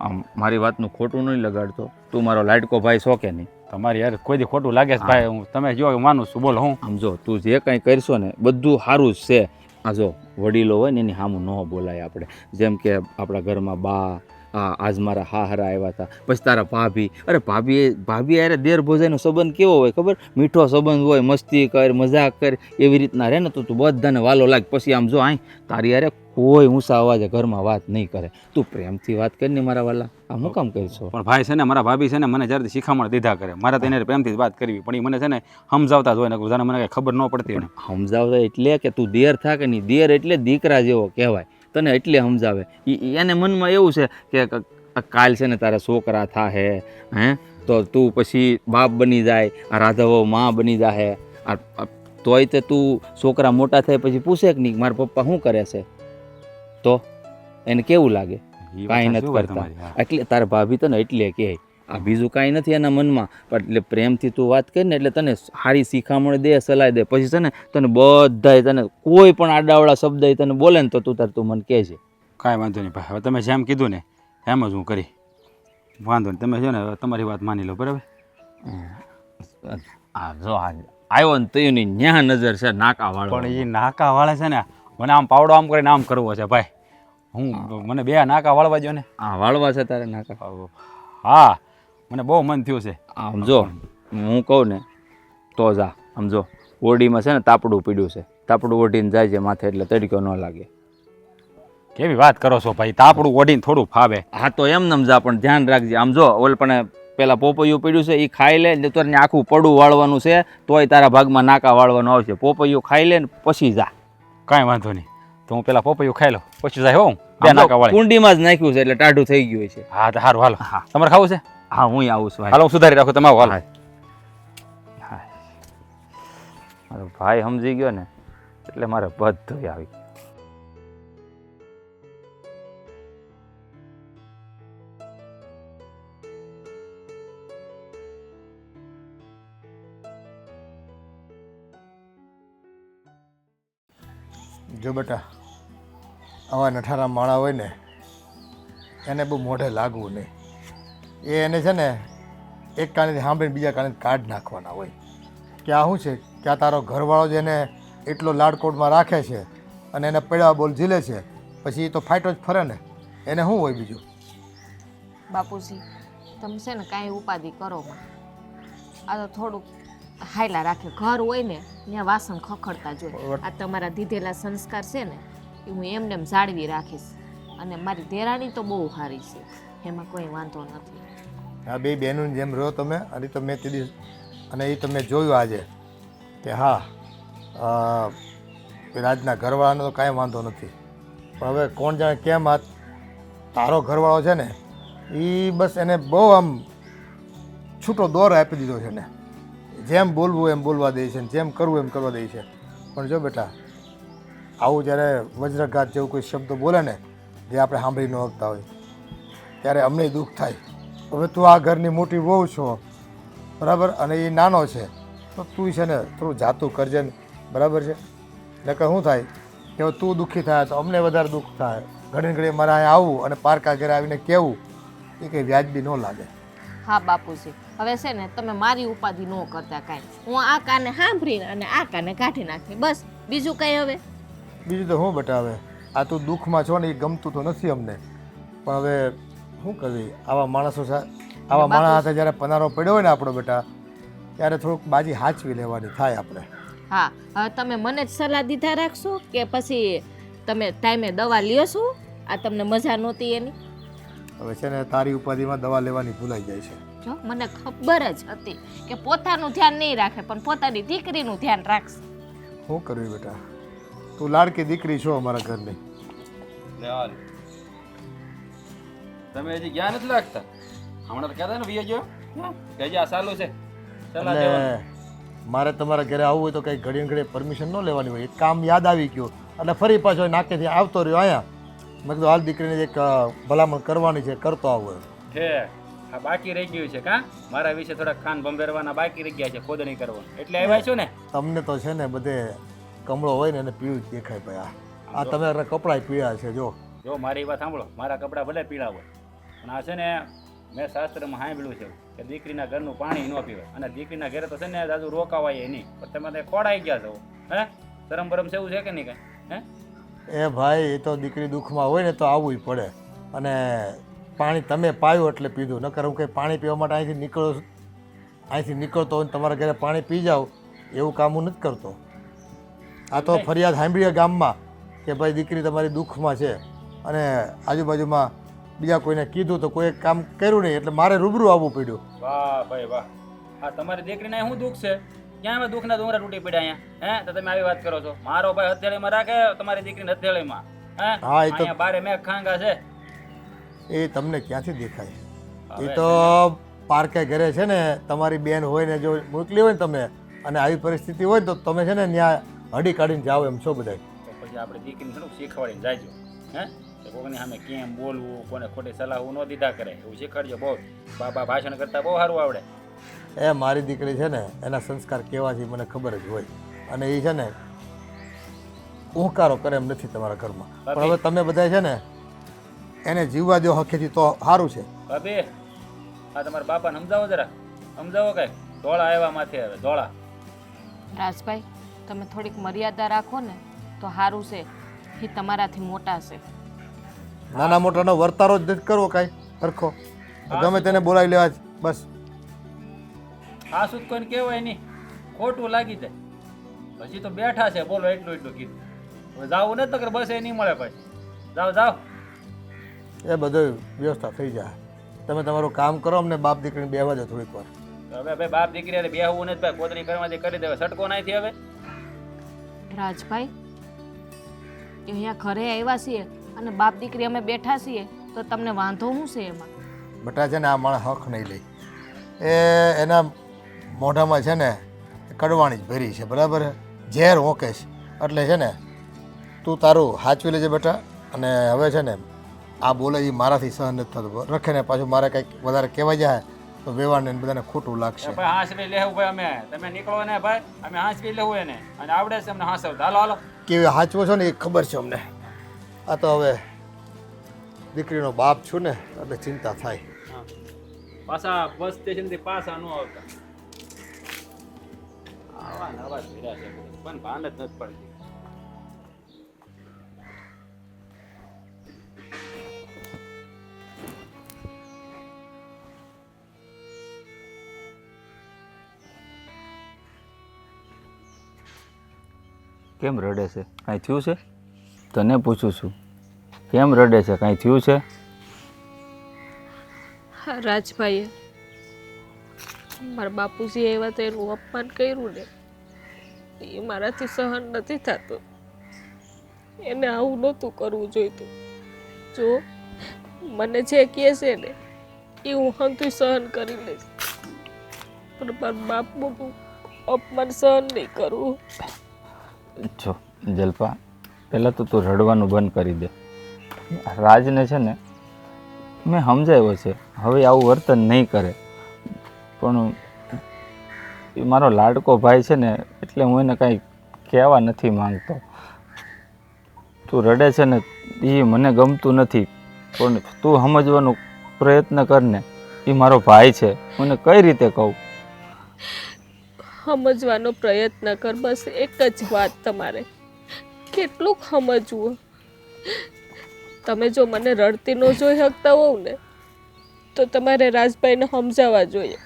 આમ મારી વાતનું ખોટું નહીં લગાડતો. તું મારો લાડકો ભાઈ છો કે નહીં? તમારી યાર કોઈ દી ખોટું લાગે છે ભાઈ, હું તમે જો માનું છું, બોલો હું. આમ જો તું જે કંઈ કરશો ને બધું સારું જ છે. આ જો વડીલો હોય ને એની સામું ન બોલાય આપણે. જેમ કે આપણા ઘરમાં બા આજ મારા હાહરા આવ્યા હતા, પછી તારા ભાભી, અરે ભાભી અરે દેર ભોજાઈનો સંબંધ કેવો હોય ખબર, મીઠો સંબંધ હોય, મસ્તી કર, મજાક કર, એવી રીતના રહે ને તો તું બધાને વાલો લાગ. પછી આમ જો આય તારી અરે કોઈ ઊંચા અવાજે ઘરમાં વાત નહીં કરે, તું પ્રેમથી વાત કરીને મારા વાલા, આ હું કામ કરીશું? પણ ભાઈ છે ને મારા ભાભી છે ને મને જ્યારે શિખામણ દીધા કરે, મારે તેને પ્રેમથી જ વાત કરવી, પણ એ મને છે ને સમજાવતા જ હોય ને જાણે મને કંઈ ખબર ન પડતી ને. સમજાવતા એટલે કે તું દેર થા કે નહીં, દેર એટલે દીકરા જેવો કહેવાય, તને એટલે સમજાવે. એને મનમાં એવું છે કે કાલ છે ને તારા છોકરા થાહે, હે તો તું પછી બાપ બની જાય, આ રાધાવો માં બની જાય, તોય તે તું છોકરા મોટા થાય પછી પૂછે કે નહીં મારા પપ્પા શું કરે છે, તો એને કેવું લાગે? કાંઈ નથી કરતા. એટલે તારા ભાભી તને એટલે કહે, આ બીજું કાંઈ નથી એના મનમાં, પણ એટલે પ્રેમથી તું વાત કરી ને એટલે તને સારી શિખામણ દે, સલાહ દે. પછી છે ને તને બધાય તને કોઈ પણ આડાવડા શબ્દ તને બોલે ને તો તું મને કહેજે. કાંઈ વાંધો નહીં ભાઈ, હવે તમે જેમ કીધું ને એમ જ હું કરી, વાંધો નહીં. તમે છે ને તમારી વાત માની લો, બરાબર? આ જો આવ્યો ને તો એની ન્યા નજર છે નાકા વાળો. પણ એ નાકા વાળે છે ને મને આમ પાવડો આમ કરીને આમ કરવો છે ભાઈ. મને બે નાકા વાળવા જો ને. આ વાળવા છે તારે નાકા? હા, મને બહુ મન થયું છે. આમ જો હું કહું ને તો જા. આમ જો ઓરડીમાં છે ને તાપડું પીડ્યું છે, તાપડું ઓઢીને જાય છે માથે એટલે તડકો ન લાગે. કેવી વાત કરો છો ભાઈ, તાપડું ઓઢીને થોડું ફાવે? હા તો એમ નમ જા, પણ ધ્યાન રાખજે. આમ જો ઓલ પણ પેલા પોપૈયું પીડ્યું છે એ ખાઈ લે એટલે તને આખું પડું વાળવાનું છે, તોય તારા ભાગમાં નાકા વાળવાનું આવશે. પોપૈયું ખાઈ લે ને પછી જા. કાંઈ વાંધો નહીં, તો હું પેલા પોપૈયું ખાઈ લઉં પછી જાય. હું બે નાકા વાળી કુંડીમાં જ નાખ્યું છે એટલે ટાઢું થઈ ગયું છે. હા તો સારું, હાલો. તમારે ખાવું છે? હા હું આવું છું. હાલો, હું સુધારી રાખું, તમે આવો. હાલો. મારો ભાઈ સમજી ગયો ને એટલે મારે બધું આવી. જો બેટા, આવા નઠારા માણા હોય ને એને બહુ મોઢે લાગવું નહીં. એને છે ને એક કાનેથી સાંભળીને બીજા કાને કાઢ નાખવાના હોય કે આ શું છે કે આ તારો ઘરવાળો જેને એટલો લાડકોટમાં રાખે છે અને એને પડ્યા બોલ ઝીલે છે, પછી એ તો ફાઇટો જ ફરે ને, એને શું હોય બીજું? બાપુજી તમે છે ને કાંઈ ઉપાધિ કરો માં, આ તો થોડુંક હાયલા રાખે. ઘર હોય ને ત્યાં વાસણ ખખડતા જોઈએ. આ તમારા દીધેલા સંસ્કાર છે ને એ હું એમને એમ જાળવી રાખીશ. અને મારી દેરાણી તો બહુ સારી છે, એમાં કોઈ વાંધો નથી. આ બે બહેનોની જેમ રહો તમે. અને તો મેં કીધી અને એ તમે જોયું આજે કે હા રાજના ઘરવાળાનો તો કાંઈ વાંધો નથી, પણ હવે કોણ જાણે કેમ આ તારો ઘરવાળો છે ને એ બસ એને બહુ આમ છૂટો દોર આપી દીધો છે ને, જેમ બોલવું એમ બોલવા દે છે ને જેમ કરવું એમ કરવા દે છે. પણ જો બેટા, આવું જ્યારે વજ્રઘાત જેવું કોઈ શબ્દ બોલે ને જે આપણે સાંભળી ન શકતા હોય ત્યારે અમને દુઃખ થાય. હવે તું આ ઘરની મોટી વહુ છો, બરાબર, અને એ નાનો છે તો તું છે ને થોડું જાતું કરજે ને, બરાબર છે? નકર શું થાય કે હવે તું દુઃખી થાય તો અમને વધારે દુઃખ થાય. ઘડી ઘડી મારે અહીંયા આવવું અને પારકા ઘરે આવીને કહેવું એ કંઈ વ્યાજબી ન લાગે. હા બાપુજી, હવે છે ને તમે મારી ઉપાધિ ન કરતા કાંઈ. હું આ કાને સાંભળીને અને આ કાને કાઢી નાખી, બસ. બીજું કંઈ હવે? બીજું તો શું બેટા, હવે આ તું દુઃખમાં છો ને એ ગમતું તો નથી અમને, પણ હવે શું કરવી? આવા માણસો આવા માણસ સાથે જ્યારે પનારો પડ્યો હોય ને આપણો બેટા, ત્યારે થોડુંક બાજી હાચવી લેવાની થાય આપણે. હા, હવે તમે મને જ સલાહ દીધા રાખશો કે પછી તમે ટાઈમે દવા લ્યો છો? આ તમને મજા નહોતી એની? હવે છે ને તારી ઉપાધિમાં દવા લેવાની ભૂલાઈ જાય છે. જો મને ખબર જ હતી કે પોતાનું ધ્યાન નહીં રાખે પણ પોતાની દીકરીનું ધ્યાન રાખશે. શું કરવી બેટા, તું લાડકી દીકરી છો અમારા ઘરની. તમે હજી જ્ઞાન નથી લાગતા? હમણાં તો કહેતા ને વિયો કે હજી આ સાલું છે. એટલે મારે તમારા ઘરે આવવું હોય તો કંઈ ઘડીએ ઘડીએ પરમિશન ન લેવાની હોય. એક કામ યાદ આવી ગયું એટલે ફરી પાછો નાકેથી આવતો રહ્યો અહીંયા. મેં કીધું હાલ દીકરીને એક ભલામણ કરવાની છે, કરતો આવું. છે આ બાકી રહી ગયું છે કા? મારા વિશે થોડા ખાન બંબેરવાના બાકી રહી ગયા છે, ખોદણી કરવાનું, એટલે આવ્યા છો ને. તમને તો છે ને બધે કમળો હોય ને એને પીળું જ દેખાય ભાઈ. આ તમે કપડાં પીળા છે. જો મારી વાત સાંભળો, મારા કપડાં ભલે પીળા હોય પણ આ છે ને મેં શાસ્ત્રમાં સાંભળ્યું છે કે દીકરીના ઘરનું પાણી ન પીવાય, અને દીકરીના ઘરે તો છે ને દાદુ રોકાવાય નહીં, પણ તમે તો ખોડાઈ ગયા છો. હે શરમ બરમ છે એવું છે કે નહીં કાંઈ? હે એ ભાઈ, એ તો દીકરી દુઃખમાં હોય ને તો આવવું પડે. અને પાણી તમે પાયું એટલે પીધું, નકર હું કંઈ પાણી પીવા માટે અહીંથી નીકળતો હોય ને તમારા ઘરે પાણી પી જાઉં એવું કામ હું નથી કરતો. આ તો ફરિયાદ સાંભળીએ ગામમાં કે ભાઈ દીકરી તમારી દુઃખમાં છે, અને આજુબાજુમાં બીજા કોઈને કીધું તો કોઈ કામ કર્યું નહીં એટલે મારે રૂબરૂ આવવું પડ્યું. વાહ ભાઈ વાહ, આ તમારી દીકરીને શું દુઃખ છે? ક્યાં હવે દુઃખના ડુંગરા તૂટી પડ્યા અહીંયા? તો તમે આવી વાત કરો છો? મારો ભાઈ હથેળીમાં રાખે, તમારી દીકરીને હથેળીમાં. હા, એ તો અહીંયા બારે મેઘ ખાંગા છે. એ તમને ક્યાંથી દેખાય? એ તો પાર્કે ઘરે છે ને તમારી બેન હોય ને જો મોકલી હોય ને તમે, અને આવી પરિસ્થિતિ હોય ને તો તમે છે ને ત્યાં હડી કાઢીને જાઓ એમ છો બધા. તો પછી આપણે દીકરીને થોડુંક શીખવાડીને જાજો. તો કોઈની સામે કેમ બોલવું, કોને ખોટી સલાહ ન દીધા કરે એવું શીખવાડજો. બહુ બાબા ભાષણ કરતા બહુ સારું આવડે. એ મારી દીકરી છે ને એના સંસ્કાર કેવા છે મને ખબર જ હોય, અને એ છે ને ઉહકારો કરે એમ નથી તમારા ઘરમાં. પણ હવે તમે બધા છે ને એને જીવવા દો હકેથી તો સારું છે. ભાભી, આ તમારા બાપાને સમજાવો જરા, સમજાવો કઈ. ધોળા આવ્યા માથે હવે ધોળા. રાજભાઈ, તમે થોડીક મર્યાદા રાખો ને તો સારું છે. એ તમારાથી મોટા છે. નાના મોટાનો વર્તારો જ નથી કરવો કાંઈ સરખો, ગમે તેને બોલાવી લેવા જ બસ. આ સુધ કોઈને કહેવાય નહીં, ખોટું લાગી જાય. પછી તો બેઠા છે, બોલો એટલું એટલું કીધું. હવે જાવું નથી તો બસ એ નહીં મળે પછી. જાઓ જાઓ. એ બધું વ્યવસ્થા થઈ જાય. તમે તમારું કામ કરો, અમને બાપ દીકરીને બેહવા દો થોડીક વાર. હવે ભાઈ બાપ દીકરી બેહવું નથી ભાઈ, કોતરી કરવાથી કરી દેવા, સટકો નાખી હવે. રાજભાઈ, અહીંયા ઘરે આવ્યા છીએ અને બાપ દીકરી અમે બેઠા છીએ તો તમને વાંધો શું છે એમાં? બટા છે ને આ માણસ હક નહીં લે. એના મોઢામાં છે ને કડવાણી જ ભરી છે, બરાબર? ઝેર ઓકે છે. એટલે છે ને તું તારું સાચવી લેજે બેટા. અને હવે છે ને આ બોલે એ મારાથી સહન નથી થતું. રખે ને પાછું મારે કંઈક વધારે કહેવાય જાય તો વેવાને બધાને ખોટું લાગશે. ભાઈ હાંસવી લેવું ભાઈ, અમે તમે નીકળો ને ભાઈ, અમે હાંસવી લેવું એને, અને આવડે છે અમને હાંસવતા. હાલો હાલો. કેવી હાચવો છો ને એ ખબર છે અમને. આ તો હવે દીકરીનો બાપ છું ને એટલે ચિંતા થાય. પાછા બસ સ્ટેશનથી પાછા ન આવતા. આવા નવા ભીરા છે પણ ભાન જ નથી પડતી. કેમ રડે છે? કાંઈ થયું છે? તને પૂછું છું, કેમ રડે છે? કાંઈ થયું છે? હા, રાજભાઈએ મારા બાપુજી એવા તો એનું અપમાન કર્યું ને એ મારાથી સહન નથી થતું. એને આવું નહોતું કરવું જોઈતું. જો મને જે કહે છે ને એ હું હંતું સહન કરી લઈશ, પણ મારા બાપનું અપમાન સહન નહીં કરવું. જો જલ્પા, પહેલાં તો તું રડવાનું બંધ કરી દે. રાજને છે ને મેં સમજાવ્યો છે, હવે આવું વર્તન નહીં કરે. પણ એ મારો લાડકો ભાઈ છે ને એટલે હું એને કાંઈ કહેવા નથી માંગતો. તું રડે છે ને એ મને ગમતું નથી, પણ તું સમજવાનો પ્રયત્ન કર ને. એ મારો ભાઈ છે, હું એને કઈ રીતે કહું? સમજવાનો પ્રયત્ન કર, બસ એક જ વાત. તમારે કેટલું સમજવું? તમે જો મને રડતી ન જોઈ શકતા હોવ ને તો તમારે રાજભાઈને સમજાવવા જોઈએ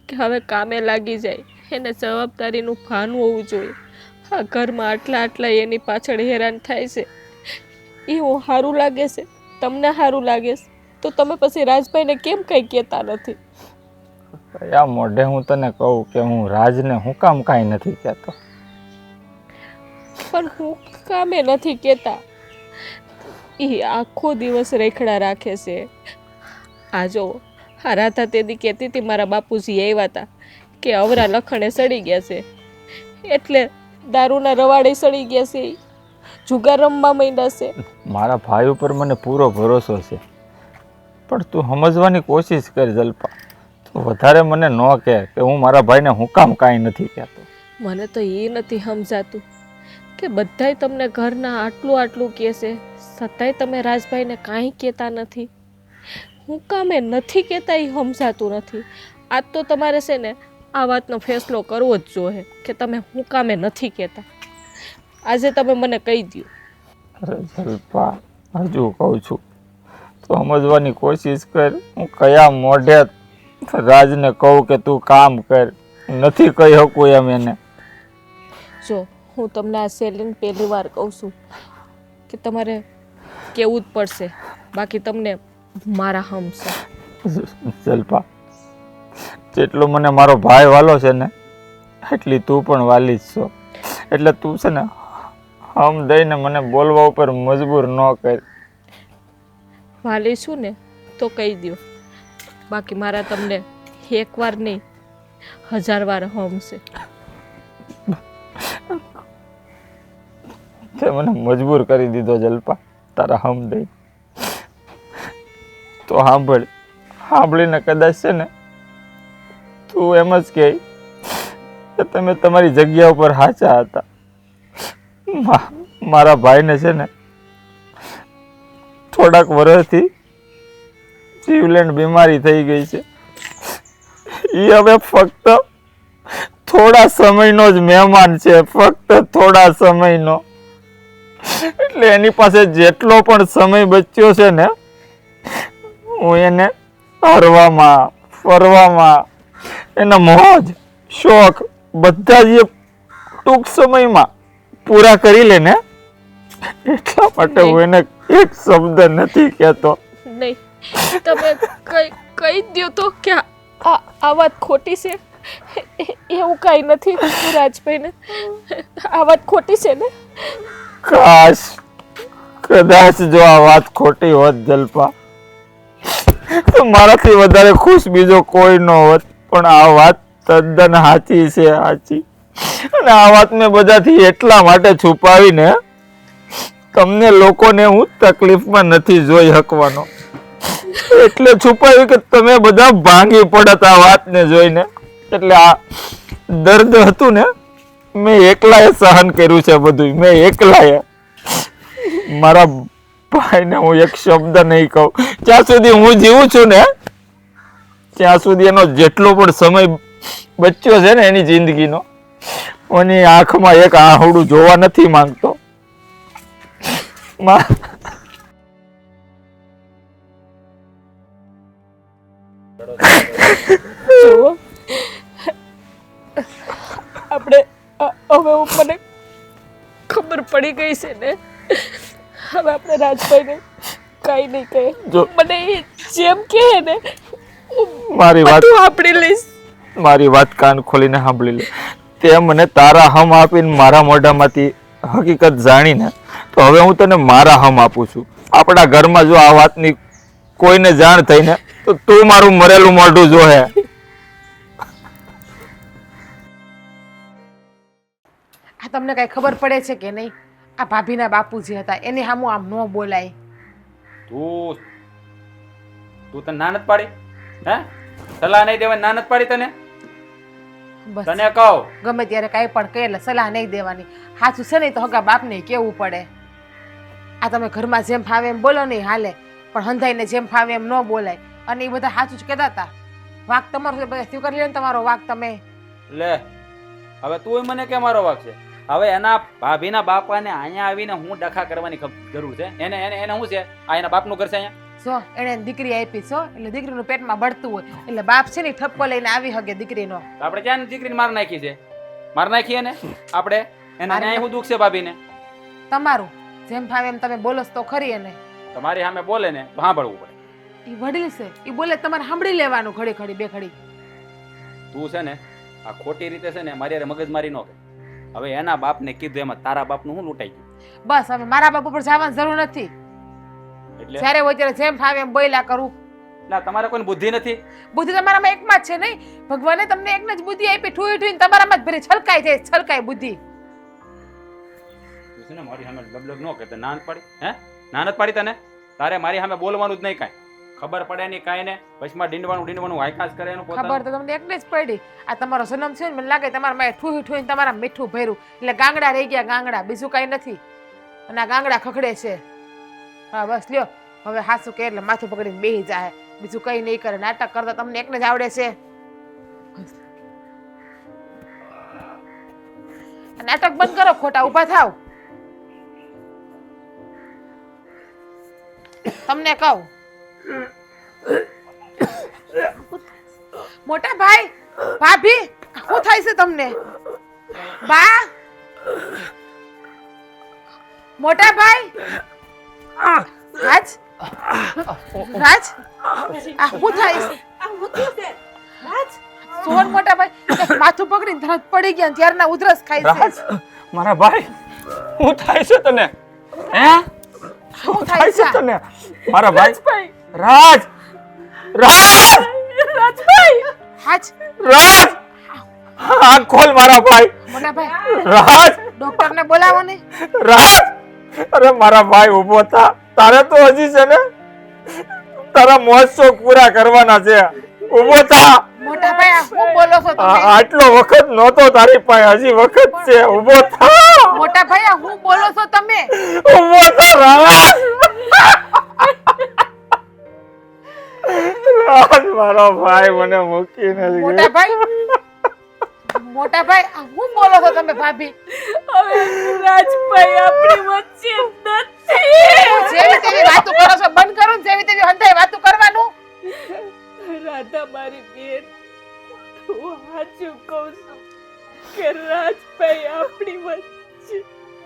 કે હવે કામે લાગી જાય, એને જવાબદારીનું ભાન હોવું જોઈએ. આ ઘરમાં આટલા એની પાછળ હેરાન થાય છે, એ હું સારું લાગે છે? તમને સારું લાગે છે તો તમે પછી રાજભાઈને કેમ કંઈ કહેતા નથી? આ મોઢે હું તને કહું કે હું રાજને હું કામ કાંઈ નથી કહેતો? પણ હું કામે નથી કહેતા. એ આખો દિવસ રેખડા રાખે છે. આ જો આ રાધા તેદી કહેતી હતી મારા બાપુજી આવ્યા હતા કે અવરા લખણે સડી ગયા છે, એટલે દારૂના રવાડે સડી ગયા છે, જુગાર રમવા માંડ્યા છે. મારા ભાઈ ઉપર મને પૂરો ભરોસો છે, પણ તું સમજવાની કોશિશ કર જલ્પા. તું વધારે મને ન કહે કે હું મારા ભાઈને હું કામ કાંઈ નથી કહેતો. મને તો એ નથી સમજાતું કે બધાય તમને ઘરના આટલું કહે છે છતાંય તમે રાજભાઈને કાંઈ કહેતા નથી. હું કામે નથી કહેતા એ સમજાતું નથી. આજ તો તમારે છે ને આ વાતનો ફેસલો કરવો જ જોઈએ કે તમે હું કામે નથી કહેતા. આજે તમે મને કહી દો. અરે જલ્પા, હજુ કહું છું, તો સમજવાની કોશિશ કર. હું કયા મોઢે રાજને કહું કે તું કામ કર? નથી કહી શકું એમ એને. જો હું તમને આ સેલિન પહેલી વાર કહું છું કે તમારે કેવું જ પડશે, બાકી તમને મારા હમ છે. જલ્પા, જેટલો મને મારો ભાઈ વાલો છે ને એટલી તું પણ વાલી જ છો. એટલે તું છે ને હમ દઈને મને બોલવા ઉપર મજબૂર ન કર. વાલી છું ને તો કહી દો, બાકી મારા તમને એક વાર નહીં 1000 વાર હમ છે. તે મને મજબૂર કરી દીધો જલ્પા તારા હમ દઈ. તો સાંભળીને કદાચ છે ને તું એમ જ કહે કે તમે તમારી જગ્યા ઉપર સાચા હતા. મારા ભાઈને છે ને થોડાક વર્ષથી જીવલેણ બીમારી થઈ ગઈ છે. એ હવે ફક્ત થોડા સમયનો જ મહેમાન છે, ફક્ત થોડા સમયનો. એટલે એની પાસે જેટલો પણ સમય બચ્યો છે ને હું એને હરવામાં, ફરવામાં, એના મોજ શોખ બધા જ ટૂંક સમયમાં પૂરા કરી લે ને, એટલા માટે હું એને એક શબ્દ નથી કહેતો. નહીં, તમે કહી દો તો કે આ વાત ખોટી છે. એવું કાંઈ નથી રાજભાઈને, આ વાત ખોટી છે ને? કાશ કદાચ જો આ વાત ખોટી હોત જલ્પા તો મારાથી વધારે ખુશ બીજો કોઈ ન હોત. પણ આ વાત તદ્દન સાચી છે, સાચી. અને આ વાત મેં બધાથી એટલા માટે છુપાવીને તમને લોકોને હું તકલીફમાં નથી જોઈ શકવાનો. એટલે છુપાવી કે તમે બધા ભાંગી પડત આ વાતને જોઈને. એટલે આ દર્દ હતું ને મેં એકલાએ સહન કર્યું છે બધું, મેં એકલાએ. મારા ભાઈને હું એક શબ્દ નહીં કહું. જ્યાં સુધી હું જીવું છું ને ત્યાં સુધી એનો જેટલો પણ સમય બચ્યો છે ને એની જિંદગીનો, એની આંખમાં એક આહુડું જોવા નથી માંગતો. જુઓ, આપણે હવે મને ખબર પડી ગઈ છે ને, હવે આપણે રાજભાઈને કઈ નહીં કહે. મને એ જેમ કહે ને મારી વાત સાંભળી લઈશ. મારી વાત કાન ખોલીને સાંભળી લે. તે મને તારા હમ આપીને મારા મોઢામાંથી હકીકત જાણીને તો હવે હું તને મારા હમ આપું છું. આપણા ઘરમાં જો આ વાતની કોઈને જાણ થઈને તો તું મારું મરેલું મોઢું જોહે. આ તમને કઈ ખબર પડે છે કે નહીં? આ ભાભીના બાપુજી હતા, એની સામું આમ ન બોલાય. તું તને ના નથી પાડી? હે સલાહ નહીં દેવાની ના નથી પાડી તને? બસ તને કહું ગમે ત્યારે કાંઈ પણ કહે એટલે સલાહ નહીં દેવાની. સાચું છે નહીં તો હગા બાપને કેવું પડે. આ તમે ઘરમાં જેમ ફાવે એમ બોલો નહીં હાલે, પણ હંધાઈને જેમ ફાવે એમ ન બોલાય. અને એ બધા સાચું જ કહેતા હતા. વાક તમારો છે, બધા સ્વીકારી લે ને તમારો વાક તમે. લે હવે તું મને કે મારો વાક છે? હવે એના ભાભીના બાપાને અહીંયા આવીને હું ડખા કરવાની જરૂર છે? એને એને એને શું છે? આ એના બાપનું ઘર છે અહીંયા? જો એને દીકરી આપી છો એટલે દીકરીનું પેટમાં બળતું હોય એટલે બાપ છે ને ઠપકો લઈને આવી હગે દીકરીનો. તો આપણે ક્યાં દીકરીને માર નાખી છે? માર નાખીએ ને આપણે? એના ન્યાય શું દુઃખ છે ભાભીને? તમારું જેમ ફાવે એમ તમે બોલો તો ખરી. એને તમારી સામે બોલે ને તો સાંભળવું પડે. એ વડીલ છે, એ બોલે તમારે સાંભળી લેવાનું ઘડી ઘડી બે ઘડી. તું છે ને આ ખોટી રીતે છે ને મારી હારે મગજમારી ન કર. હવે એના બાપને કીધું એમાં તારા બાપનું શું લૂંટાઈ ગયું? બસ હવે મારા બાપ ઉપર જવાની જરૂર નથી. એટલે જ્યારે હોય ત્યારે જેમ ફાવે એમ બોલ્યા કરું. ના તમારે કોઈ બુદ્ધિ નથી? બુદ્ધિ તમારામાં એકમાં જ છે નહીં? ભગવાને તમને એકને જ બુદ્ધિ આપી, ઠુઈ ઠુઈને તમારામાં જ ભરી છલકાય છે, છલકાય બુદ્ધિ. તું છે ને મારી સામે લબલબ ન કરતા. ના નથી પાડી? હે ના નથી પાડી તને? તારે મારી સામે બોલવાનું જ નહીં કાંઈ. ખબર પડે નહીં કાંઈ ને વચમાં ડીંડવાનું હાઈકાસ કરે એનું ખબર તો તમને એકને જ પડી. આ તમારો જન્મ છે ને મને લાગે તમારા માં ઠુઈ ઠુઈને તમારા મીઠું ભર્યું એટલે ગાંગડા રહી ગયા, ગાંગડા, બીજું કાંઈ નથી. અને આ ગાંગડા ખખડે છે. હા બસ લ્યો હવે હાસુ કે એટલે માથું પકડીને બેહી જાય, બીજું કઈ નહીં કરે. નાટક કરતા તમને એકને જ આવડે છે. નાટક બંધ કરો, ખોટા ઊભા થાવ. તમને કહું મોટા ભાઈ, ભાભી, શું થાય છે તમને? બા, મોટા ભાઈ, રાજ, રાજ, આ શું થાય છે? સોન મોટા ભાઈ માથું પકડીને તરત પડી ગયા ને ત્યારના ઉધરસ ખાય છે. રાજ મારા ભાઈ શું થાય છે તને? હે શું થાય છે? તને મારા ભાઈ? રાજ રાજ રાજભાઈ, હાજ, રાજ આંખ ખોલ મારા ભાઈ. મોટા ભાઈ, રાજ ડોક્ટરને બોલાવો ને. રાજ અરે મારા ભાઈ ઊભો થા. તારે તો હજી છે ને તારા મોજ શોખ પૂરા કરવાના છે. ઊભો થા. મોટા ભાઈ, આ શું બોલો છો તમે? આટલો વખત નહોતો તારી પાસે, હજી વખત છે. ઊભો થા. મોટા ભાઈ, આ શું બોલો છો તમે? ઊભો થા રાજ. રાજ મારો ભાઈ મને મૂકીને મોટા ભાઈ, મોટા ભાઈ, આ શું બોલો છો તમે ભાભી? હવે રાજભાઈ આપણી વચ્ચે નથી. જેવી તેવી વાતો કરો છો, બંધ કરો ને જેવી તેવી હંધાઈ વાતો કરવાનું. રાધા મારી બેન, હું સાચું કહું છું કે રાજભાઈ આપણી વચ્ચે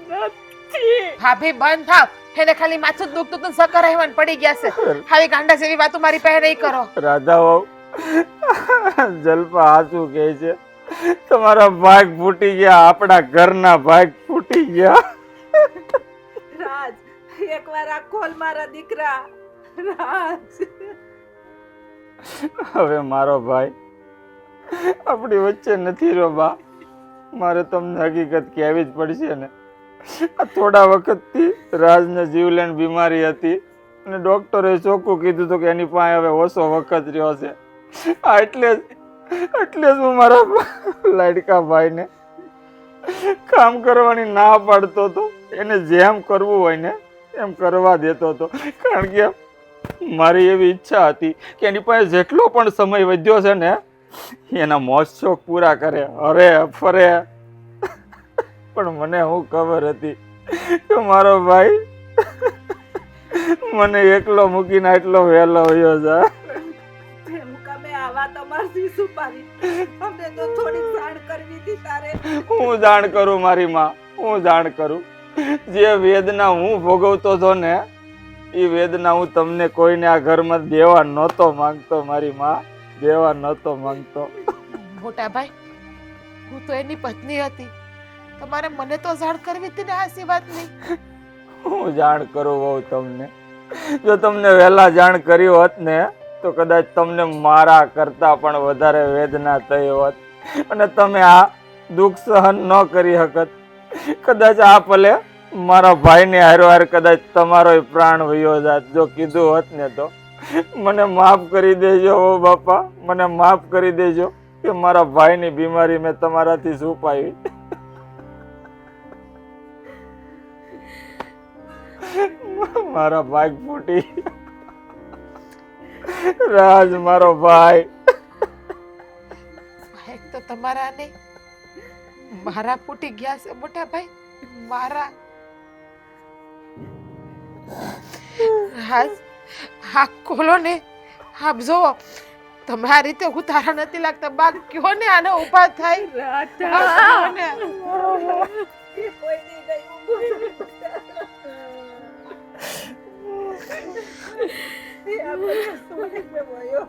નથી. ભાભી બંધ થાવ. એને ખાલી માથું જ દુખતું હતું, સકર હેવાન પડી ગયા છે. આવી ગાંડા જેવી વાતો મારી પાસે નહીં કરો. રાધા વહુ જલપા હાચું કહે છે. તમારા ભાગ ફૂટી ગયા, આપણા ઘરના ભાગ ફૂટી ગયા. રાજ, એકવાર આ ખોલ મારા દીકરા. રાજ, હવે મારો ભાઈ આપણી વચ્ચે નથી રહ્યો બા. મારે તમને હકીકત કહેવી જ પડશે ને. આ થોડા વખતથી રાજને જીવલેણ બીમારી હતી અને ડોક્ટરે ચોખ્ખું કીધું હતું કે એની પાસે હવે ઓછો વખત રહ્યો છે. આ એટલે જ હું મારા લાડકા ભાઈને કામ કરવાની ના પાડતો હતો. એને જેમ કરવું હોય ને એમ કરવા દેતો હતો. કારણ કે મારી એવી ઈચ્છા હતી કે એની પાસે જેટલો પણ સમય વધ્યો છે ને એના મોજ શોખ પૂરા કરે, હરે ફરે. પણ મને હું ખબર હતી કે મારો ભાઈ મને એકલો મૂકીને એટલો વહેલો વયો જાય. તમે આવા તમારથી શું પાડી? અમને તો થોડી જાણ કરવી હતી તારે. હું જાણ કરું મારી માં, હું જાણ કરું. જે વેદના હું ભોગવતો હતો ને એ વેદના હું તમને કોઈને આ ઘરમાં દેવા નહોતો માંગતો મારી માં, દેવા નહોતો માંગતો. મોટા ભાઈ, હું તો એની પત્ની હતી. તમારે મને તો જાણ કરવી હતી ને આ વાતની. હું જાણ કરું બહુ તમને. જો તમને વહેલા જાણ કરી હોત ને તો કદાચ તમને મારા કરતા પણ વધારે વેદના થઈ હોત અને તમે આ દુઃખ સહન ન કરી શકત. કદાચ આ ભલે મારા ભાઈને હારો કદાચ તમારો પ્રાણ વયો જાત જો કીધું હોત ને તો. મને માફ કરી દેજો ઓ બાપા, મને માફ કરી દેજો કે મારા ભાઈની બીમારી મેં તમારાથી છુપાવી. મારા ભાગ ફૂટી. રાજ મારો ભાઈ. એક તો તમારા નહીં, મારા ફૂટી ગયા છે મોટા ભાઈ, મારા. રાજ, હા ખોલો ને. આપ જોવો, તમે આ રીતે ઉતારા નથી લાગતા. બા કયો ને આને ઊભા થાય. રાધા, કયો ને. કોઈ નહીં ગયું. એ આપણે સોની મે વયો.